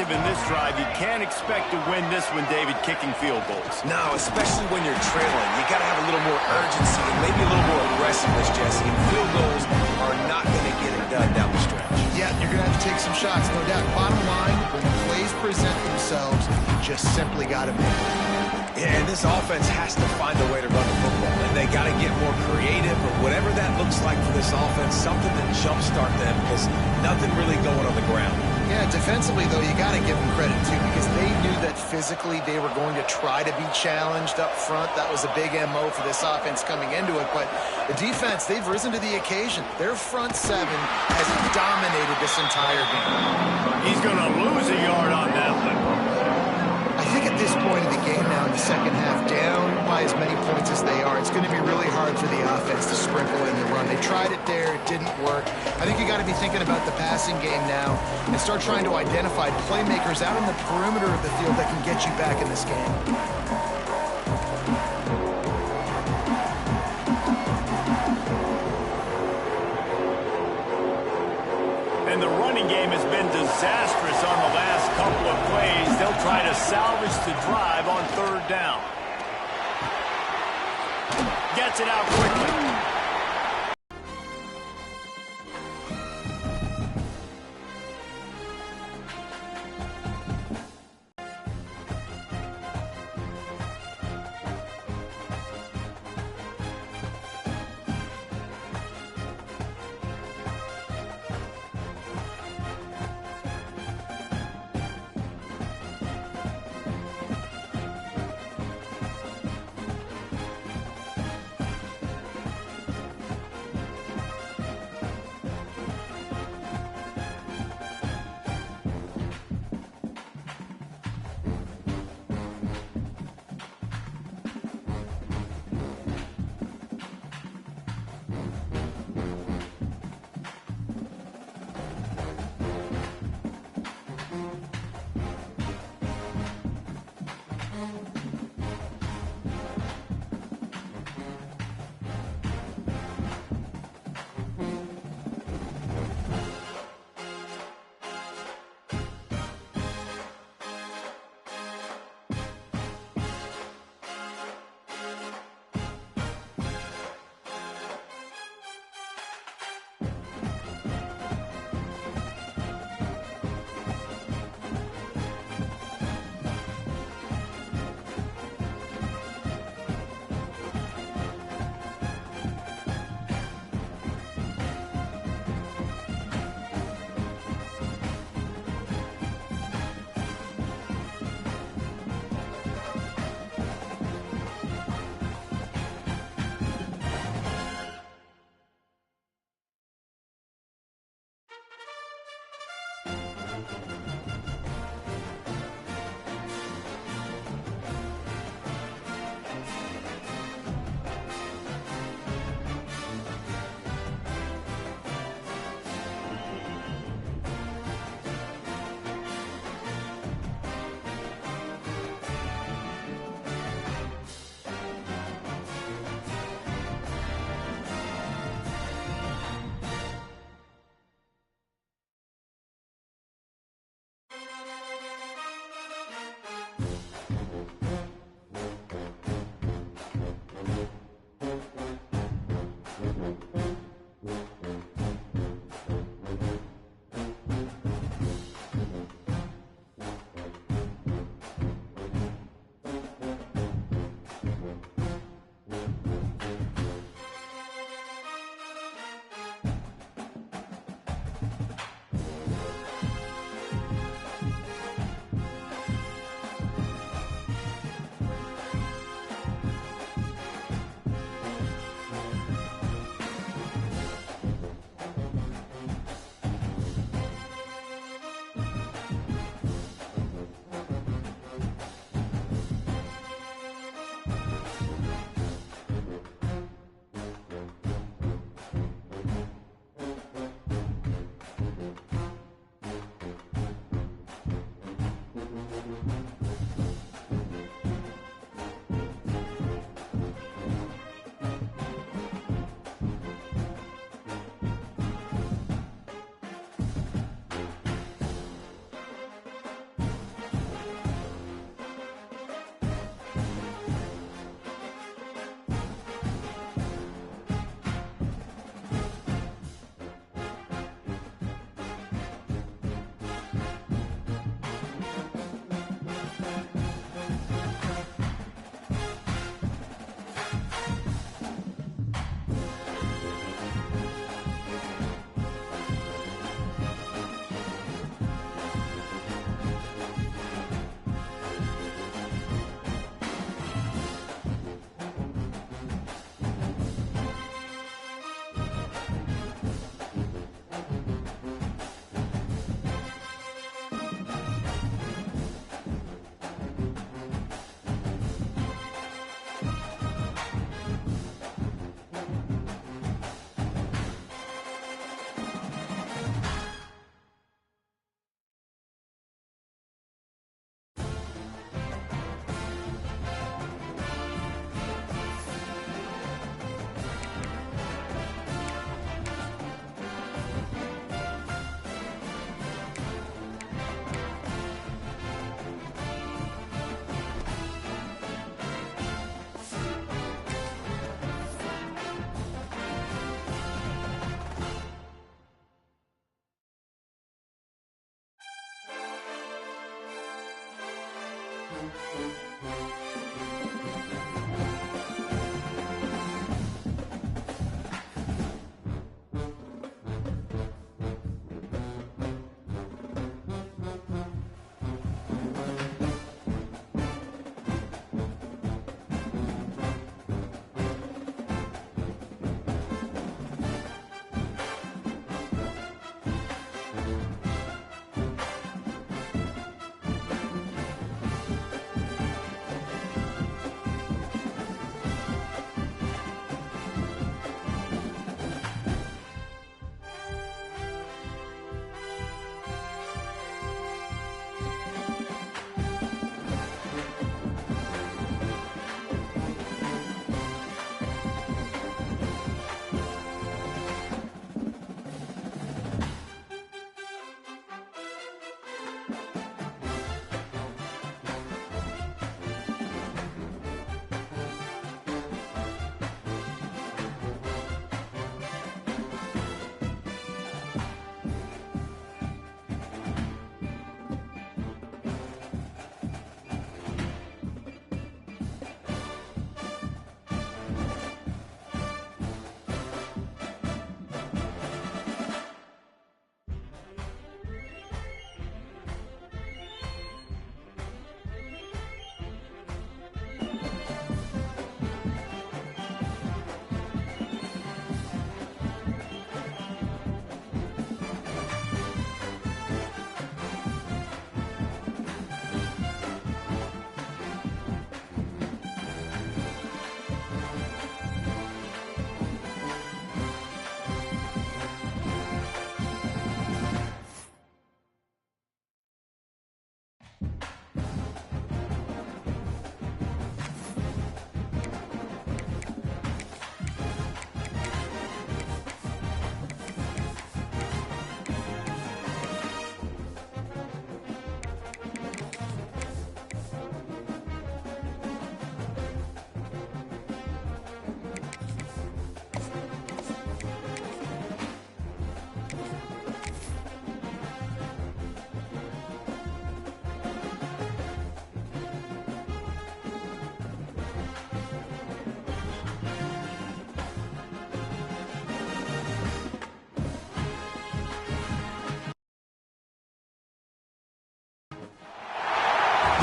aggressive in this drive. You can't expect to win this one, David, kicking field goals. No, especially when you're trailing. You got to have a little more urgency and maybe a little more aggressiveness, Jesse. And field goals are not going to get it done down the stretch. Yeah, you're going to have to take some shots, no doubt. Bottom line, when the plays present themselves, you just simply got to make them. Yeah, and this offense has to find a way to run the football. And they got to get more creative, or whatever that looks like for this offense, something to jumpstart them, because nothing really going on the ground. Yeah, defensively, though, you got to give them credit, too, because they knew that physically they were going to try to be challenged up front. That was a big MO for this offense coming into it. But the defense, they've risen to the occasion. Their front seven has dominated this entire game. He's going to lose a yard on that one. I think at this point of the game now in the second half, down by as many points as they are, it's going to be really hard for the offense to sprinkle in the run. They tried it there. It didn't work. I think you got to be thinking about the passing game now and start trying to identify playmakers out in the perimeter of the field that can get you back in this game. And the running game has been disastrous on the last couple of plays. They'll try to salvage the drive on third down. Gets it out quickly.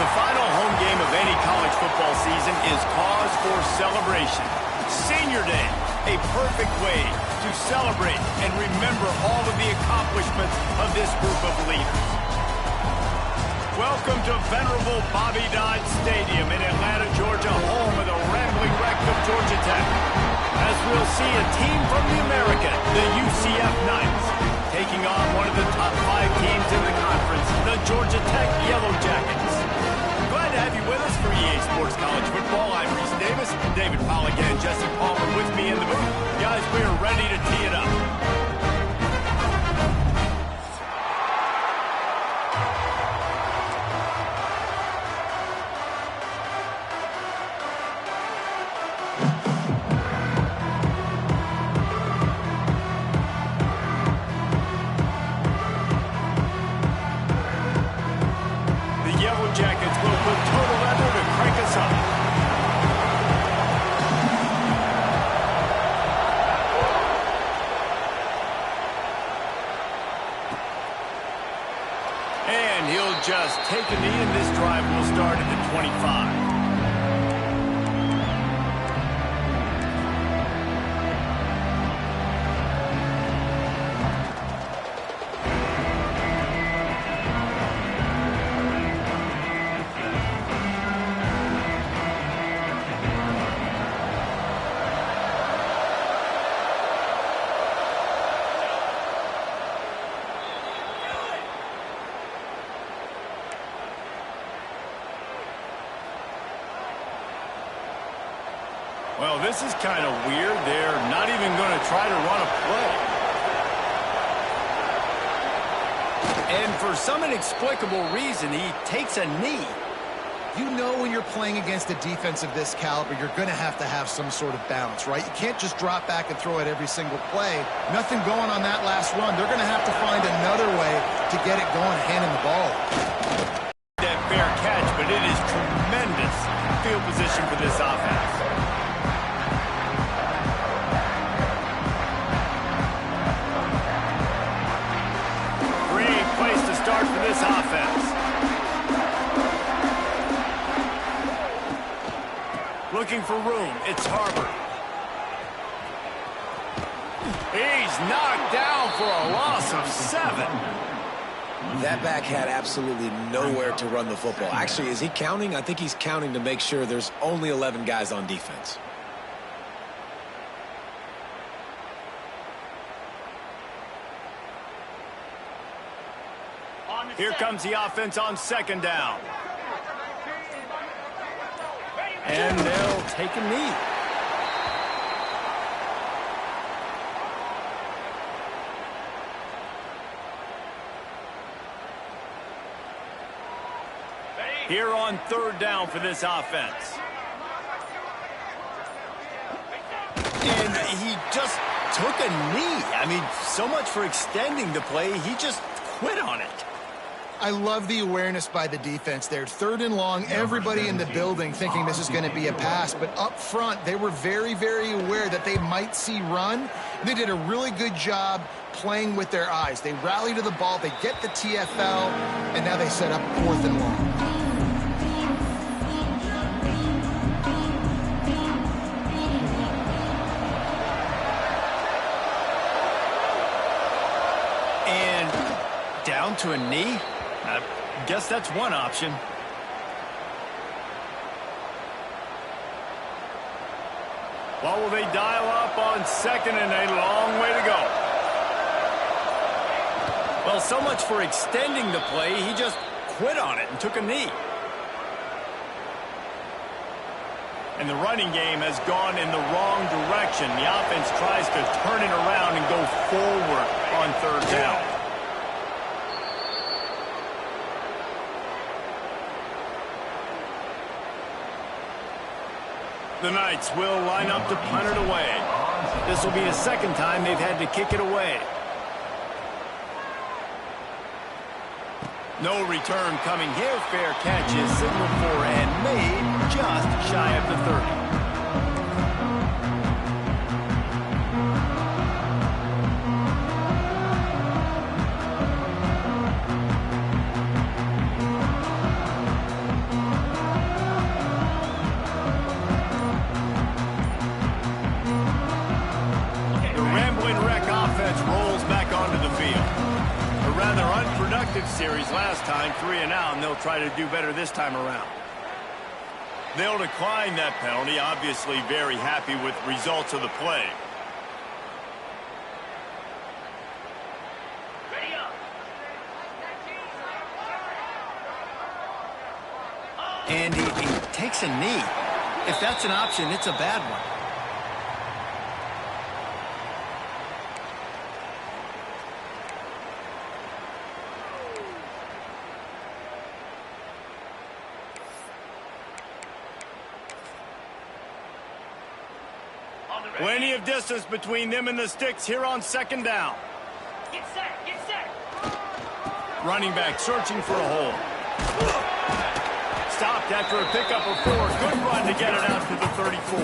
The final home game of any college football season is cause for celebration. Senior Day, a perfect way to celebrate and remember all of the accomplishments of this group of leaders. Welcome to venerable Bobby Dodd Stadium in Atlanta, Georgia, home of the rambling wreck of Georgia Tech. As we'll see a team from the American, the UCF Knights, taking on one of the top 5 teams in the conference, the Georgia Tech Yellow Jackets. Glad to have you with us for EA Sports College Football. I'm Reese Davis, David Polligan, Jesse Palmer with me in the booth. Guys, we are ready to tee it up. Jackets will put total leather to crank us up. And he'll just take a knee, and this drive will start at the 25. Well, this is kind of weird. They're not even going to try to run a play. And for some inexplicable reason, he takes a knee. You know when you're playing against a defense of this caliber, you're going to have some sort of balance, right? You can't just drop back and throw it every single play. Nothing going on that last run. They're going to have to find another way to get it going, handing the ball. That fair catch, but it is tremendous field position for this offense. Great place to start for this offense. Looking for room. It's Harbor. He's knocked down for a loss of 7. That back had absolutely nowhere to run the football. Actually, is he counting? I think he's counting to make sure there's only 11 guys on defense. Here comes the offense on 2nd down. And they'll take a knee. Here on 3rd down for this offense. And he just took a knee. I mean, so much for extending the play. He just quit on it. I love the awareness by the defense there. 3rd and long, everybody in the building thinking this is going to be a pass. But up front, they were very, very aware that they might see run. They did a really good job playing with their eyes. They rally to the ball, they get the TFL, and now they set up 4th and long. Down to a knee? I guess that's one option. Well, will they dial up on 2nd and a long way to go? Well, so much for extending the play. He just quit on it and took a knee. And the running game has gone in the wrong direction. The offense tries to turn it around and go forward on 3rd down. The Knights will line up to punt it away. This will be the 2nd time they've had to kick it away. No return coming here. Fair catch is signaled for and made just shy of the 30. Series last time, 3 and out, and they'll try to do better this time around. They'll decline that penalty, obviously very happy with results of the play. And he takes a knee. If that's an option, it's a bad one. Plenty of distance between them and the sticks here on 2nd down. Get set, get set. Running back searching for a hole. Stopped after a pickup of 4. Good run to get it out to the 34.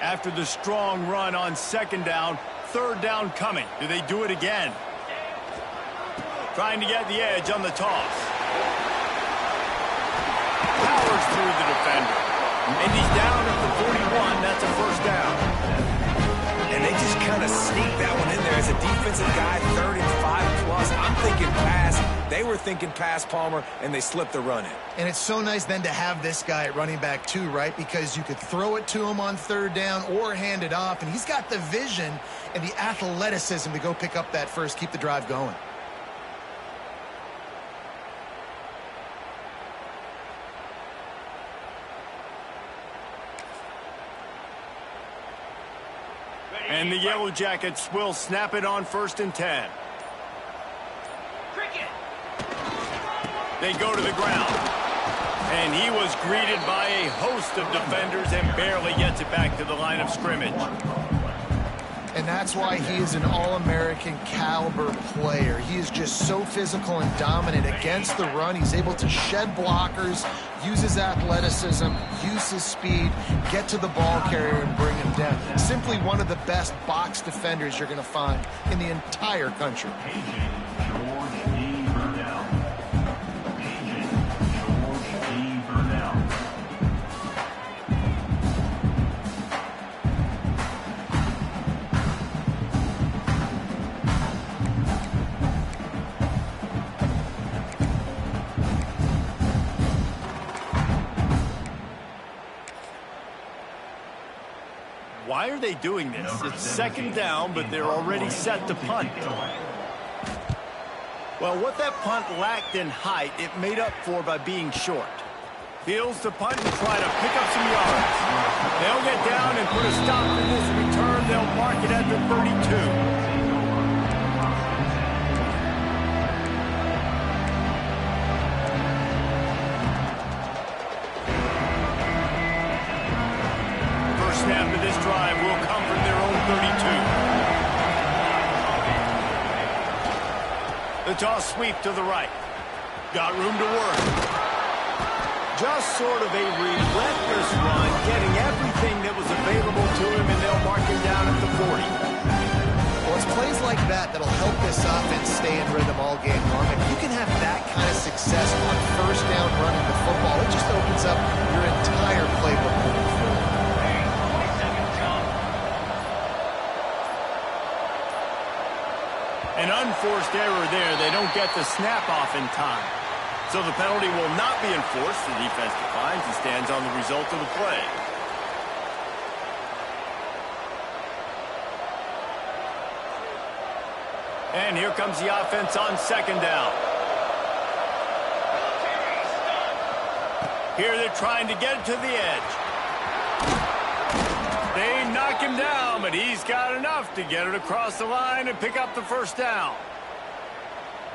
After the strong run on 2nd down, 3rd down coming. Do they do it again? Trying to get the edge on the toss. Powers through the defender. And he's down at the 41. That's a 1st down. And they just kind of sneaked that one in there as a defensive guy, 3rd and 5 plus. I'm thinking pass. They were thinking pass, Palmer, and they slipped the run in. And it's so nice then to have this guy at running back too, right? Because you could throw it to him on 3rd down or hand it off. And he's got the vision and the athleticism to go pick up that first, keep the drive going. And the Yellow Jackets will snap it on 1st and 10. They go to the ground. And he was greeted by a host of defenders and barely gets it back to the line of scrimmage. And that's why he is an All-American caliber player. He is just so physical and dominant against the run. He's able to shed blockers, use his athleticism, use his speed, get to the ball carrier and bring him down. Simply one of the best box defenders you're going to find in the entire country. Why are they doing this? It's second down, but they're already set to punt. Well, what that punt lacked in height, it made up for by being short. Fields to punt and try to pick up some yards. They'll get down and put a stop to this return. They'll mark it at the 32. Snap of this drive will come from their own 32. The toss sweep to the right. Got room to work. Just sort of a relentless run, getting everything that was available to him, and they'll mark him down at the 40. Well, it's plays like that that'll help this offense stay in rhythm all game long. If you can have that kind of success on first down running the football, it just opens up your entire playbook moving forward. An unforced error there. They don't get the snap off in time. So the penalty will not be enforced. The defense declines and stands on the result of the play. And here comes the offense on second down. Here they're trying to get it to the edge. They knock him down, but he's got enough to get it across the line and pick up the first down.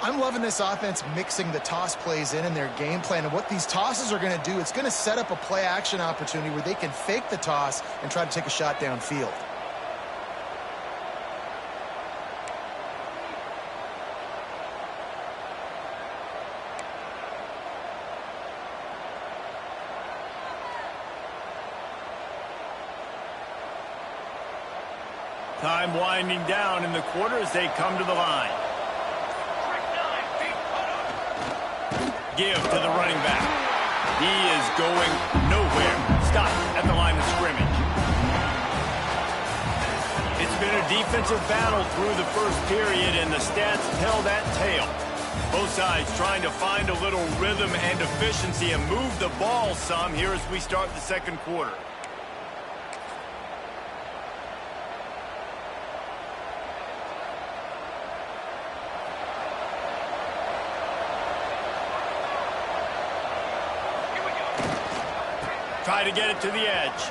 I'm loving this offense mixing the toss plays in their game plan. And what these tosses are going to do, it's going to set up a play-action opportunity where they can fake the toss and try to take a shot downfield. Time winding down in the quarter as they come to the line. Give to the running back. He is going nowhere. Stop at the line of scrimmage. It's been a defensive battle through the first period, and the stats tell that tale. Both sides trying to find a little rhythm and efficiency and move the ball some here as we start the second quarter. Try to get it to the edge.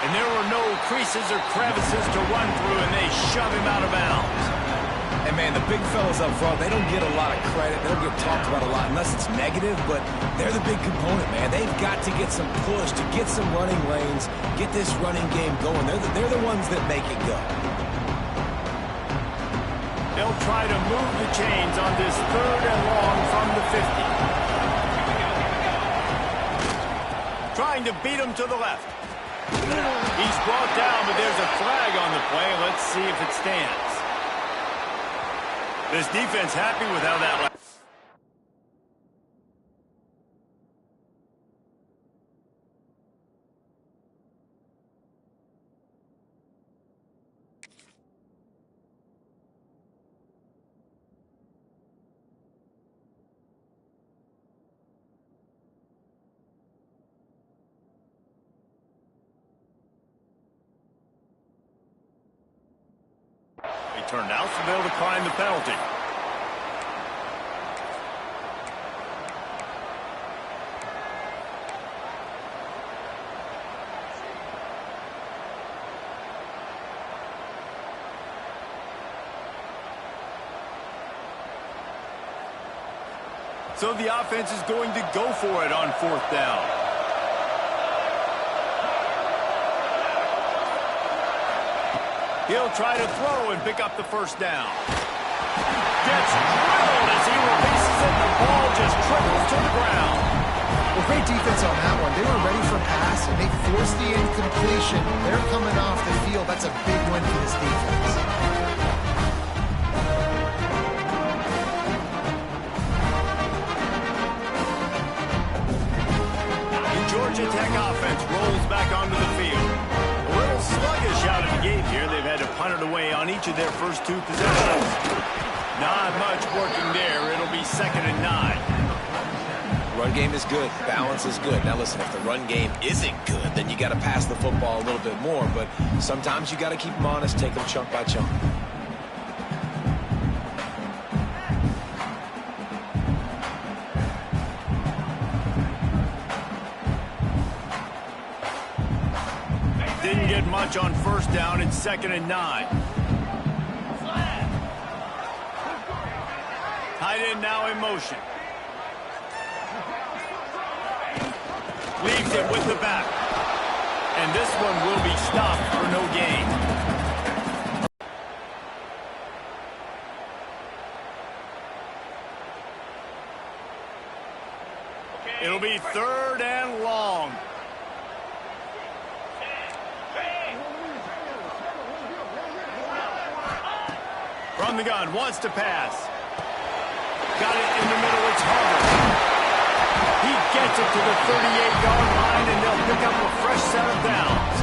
And there were no creases or crevices to run through, and they shove him out of bounds. And, man, the big fellas up front, they don't get a lot of credit. They don't get talked about a lot unless it's negative, but they're the big component, man. They've got to get some push, to get some running lanes, get this running game going. They're the ones that make it go. They'll try to move the chains on this third and long from the 50. Trying to beat him to the left. He's brought down, but there's a flag on the play. Let's see if it stands. This defense happy with how that went. They turned out, so they'll decline the penalty. So the offense is going to go for it on 4th down. He'll try to throw and pick up the 1st down. Gets drilled as he releases it. The ball just trickles to the ground. Well, great defense on that one. They were ready for pass, and they forced the incompletion. They're coming off the field. That's a big win for this defense. The Georgia Tech offense rolls back onto the field. A little sluggish out of the gate here. They've had to punt it away on each of their first 2 possessions. Not much working there. It'll be 2nd and 9. Run game is good. Balance is good. Now listen, if the run game isn't good, then you got to pass the football a little bit more. But sometimes you got to keep them honest, take them chunk by chunk. Didn't get much on 1st down. It's 2nd and 9. Tight end now in motion. Leaves it with the back. And this one will be stopped for no gain. It'll be 3rd and long. From the gun, wants to pass. Got it in the middle, it's Harvard. He gets it to the 38-yard line, and they'll pick up a fresh set of downs.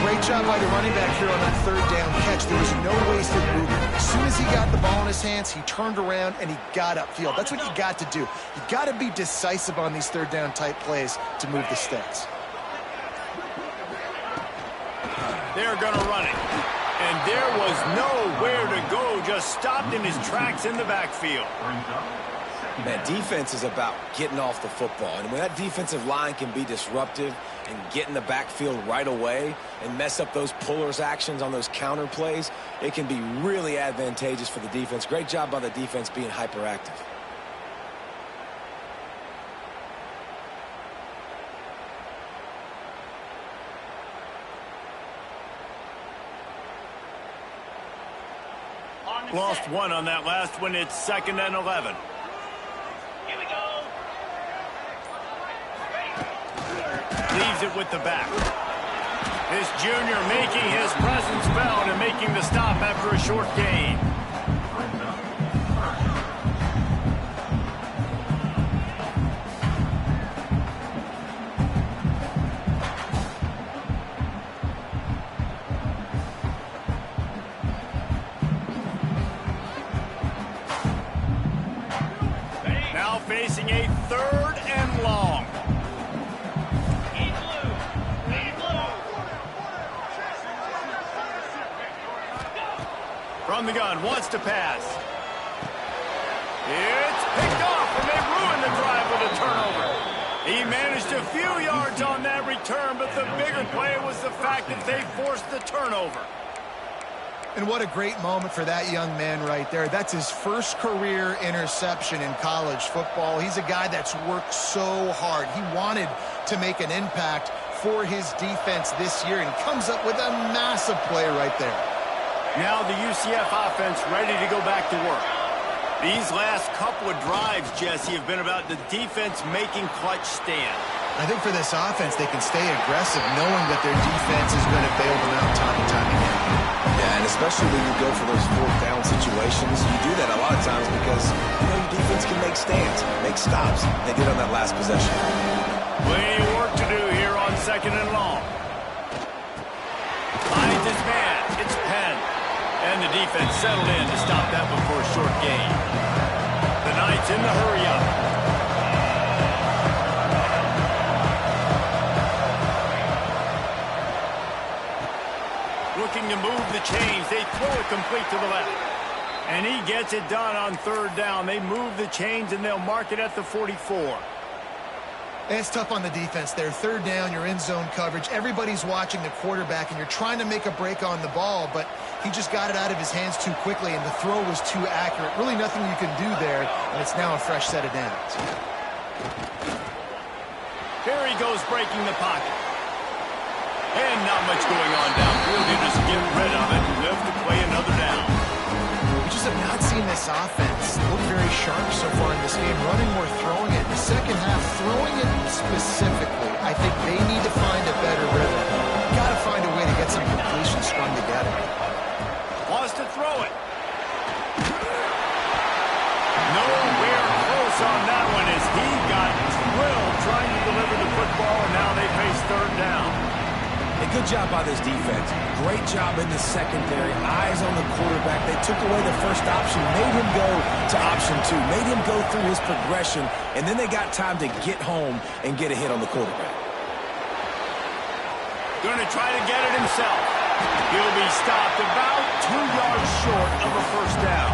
Great job by the running back here on that 3rd down catch. There was no wasted movement. As soon as he got the ball in his hands, he turned around and he got upfield. That's what you got to do. You got to be decisive on these 3rd down type plays to move the sticks. They're going to run it. And there was nowhere to go, just stopped in his tracks in the backfield. Man, defense is about getting off the football. And when that defensive line can be disruptive and get in the backfield right away and mess up those pullers actions on those counter plays, it can be really advantageous for the defense. Great job by the defense being hyperactive. Lost 1 on that last one. It's 2nd and 11. Leaves it with the back. This junior making his presence felt and making the stop after a short gain. Now facing a 3rd and long. From the gun, wants to pass. It's picked off, and they ruined the drive with a turnover. He managed a few yards on that return, but the bigger play was the fact that they forced the turnover. And what a great moment for that young man right there. That's his first career interception in college football. He's a guy that's worked so hard. He wanted to make an impact for his defense this year and comes up with a massive play right there. Now the UCF offense ready to go back to work. These last couple of drives, Jesse, have been about the defense making clutch stand. I think for this offense, they can stay aggressive knowing that their defense is going to bail them out time and time again. Yeah, and especially when you go for those 4th down situations, you do that a lot of times because, your defense can make stands, make stops. They did on that last possession. Plenty of work to do here on 2nd and long. Finds his man. It's Penn. And the defense settled in to stop that before a short gain. The Knights in the hurry-up. Looking to move the chains. They throw it complete to the left. And he gets it done on 3rd down. They move the chains, and they'll mark it at the 44. And it's tough on the defense there. Third down, you're in zone coverage. Everybody's watching the quarterback, and you're trying to make a break on the ball, but he just got it out of his hands too quickly, and the throw was too accurate. Really nothing you can do there, and it's now a fresh set of downs. Here he goes breaking the pocket. And not much going on downfield. You just get rid of it and live to play another down. We just have not seen this offense look very sharp so far in this game. Running more, throwing it. In the second half, throwing it specifically, I think they need to find a better rhythm. Got to find a way to get some completions strung together. Wants to throw it. Nowhere close on that one as he got drilled trying to deliver the football, and now they face third down. A good job by this defense. Great job in the secondary. Eyes on the quarterback. They took away the first option, made him go to option 2, made him go through his progression, and then they got time to get home and get a hit on the quarterback. Going to try to get it himself. He'll be stopped about 2 yards short of a first down.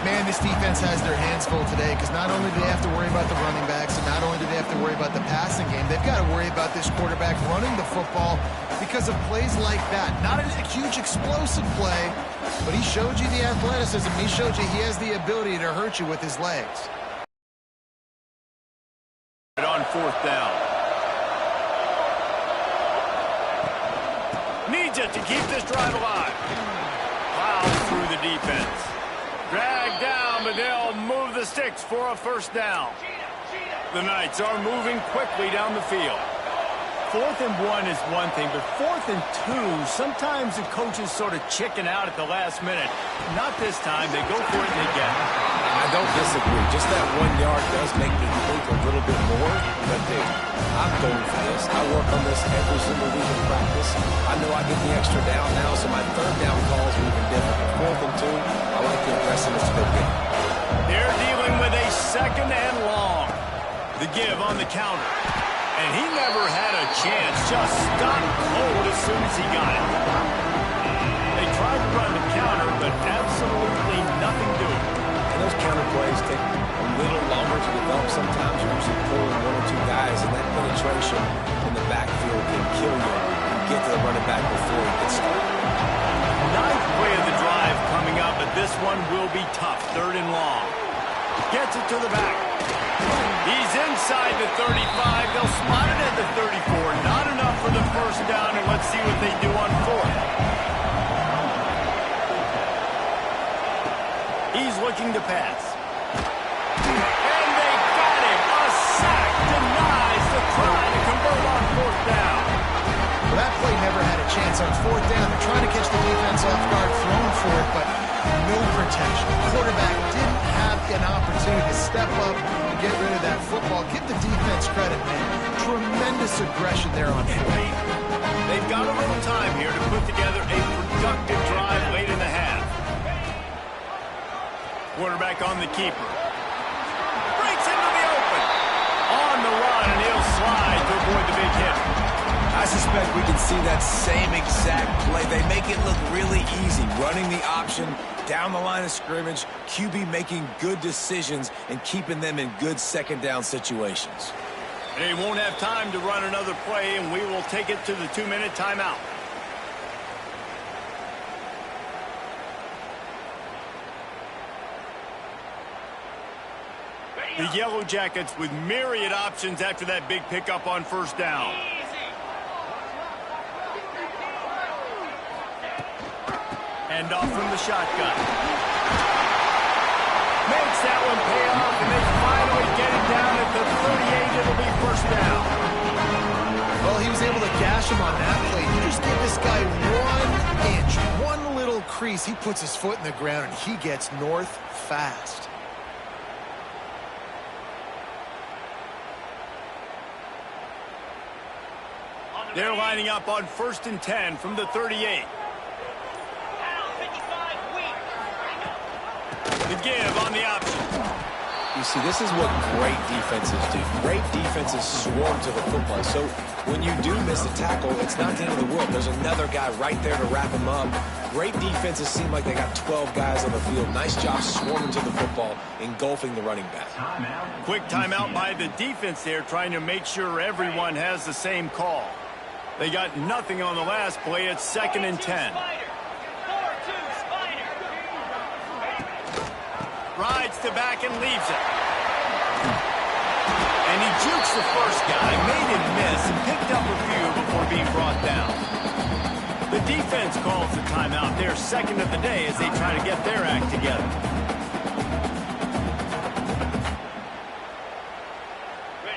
Man, this defense has their hands full today because not only do they have to worry about the running backs and not only do they have to worry about the passing game, they've got to worry about this quarterback running the football because of plays like that. Not a huge explosive play, but he showed you the athleticism. He showed you he has the ability to hurt you with his legs. On fourth down. Needs it to keep this drive alive. Plows through the defense. Dragged down, but they'll move the sticks for a first down. The Knights are moving quickly down the field. 4th and 1 is one thing, but 4th and 2, sometimes the coaches sort of chicken out at the last minute. Not this time. They go for it and they get it. I don't disagree. Just that 1 yard does make me think a little bit more. But, dude, I'm going for this. I work on this every single week in practice. I know I get the extra down now, so my third down calls are even different. 4th and 2, I like the aggressiveness to go get it. They're dealing with a second and long. The give on the counter. And he never had a chance. Just stopped cold as soon as he got it. They tried to run the counter, but absolutely nothing doing. And those counter plays take a little longer to develop sometimes. You're usually pulling 1 or 2 guys, and that penetration in the backfield can kill you. You get to the running back before he gets started. 9th play of the drive coming up, but this one will be tough. 3rd and long. Gets it to the back. He's inside the 35. They'll spot it at the 34. Not enough for the first down, and let's see what they do on 4th. He's looking to pass. And they got him. A sack denies the try to convert on 4th down. Well, that play never had a chance on 4th down. They're trying to catch the defense off guard, throwing for it, but no protection. The quarterback didn't have an opportunity to step up and get rid of that football. Give the defense credit, man. Tremendous aggression there on 4th. They've got a little time here to put together a productive drive late in the half. Quarterback on the keeper. Breaks into the open. On the run, and he'll slide to avoid the big hit. I suspect we can see that same exact play. They make it look really easy, running the option down the line of scrimmage, QB making good decisions and keeping them in good second down situations. They won't have time to run another play, and we will take it to the 2-minute timeout. The Yellow Jackets with myriad options after that big pickup on first down. Hand off from the shotgun. Makes that one pay off, and they finally get it down at the 38. It'll be first down. Well, he was able to gash him on that play. You just give this guy 1 inch, one little crease. He puts his foot in the ground, and he gets north fast. They're lining up on 1st and 10 from the 38. The give on the option. You see, this is what great defenses do. Great defenses swarm to the football. So when you do miss a tackle, it's not the end of the world. There's another guy right there to wrap him up. Great defenses seem like they got 12 guys on the field. Nice job swarming to the football, engulfing the running back. Quick timeout by the defense there, trying to make sure everyone has the same call. They got nothing on the last play. It's 2nd and 10. Rides to back and leaves it. And he jukes the first guy, made him miss, and picked up a few before being brought down. The defense calls the timeout. Their second of the day as they try to get their act together.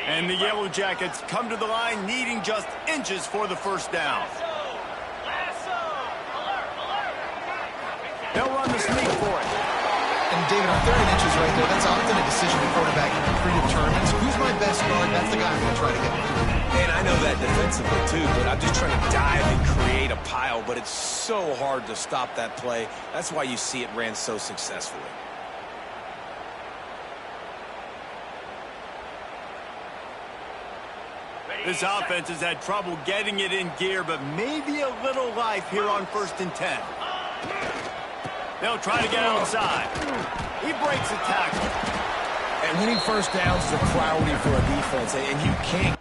And the Yellow Jackets come to the line needing just inches for the first down. They'll run the sneak for it. And David, on 3rd inches right there, that's often a decision the quarterback predetermines. Who's my best guard? That's the guy I'm going to try to get. And I know that defensively too, but I'm just trying to dive and create a pile, but it's so hard to stop that play. That's why you see it ran so successfully. This offense has had trouble getting it in gear, but maybe a little life here on 1st and 10. They'll try to get outside. He breaks a tackle. And winning first downs is a priority for a defense, and you can't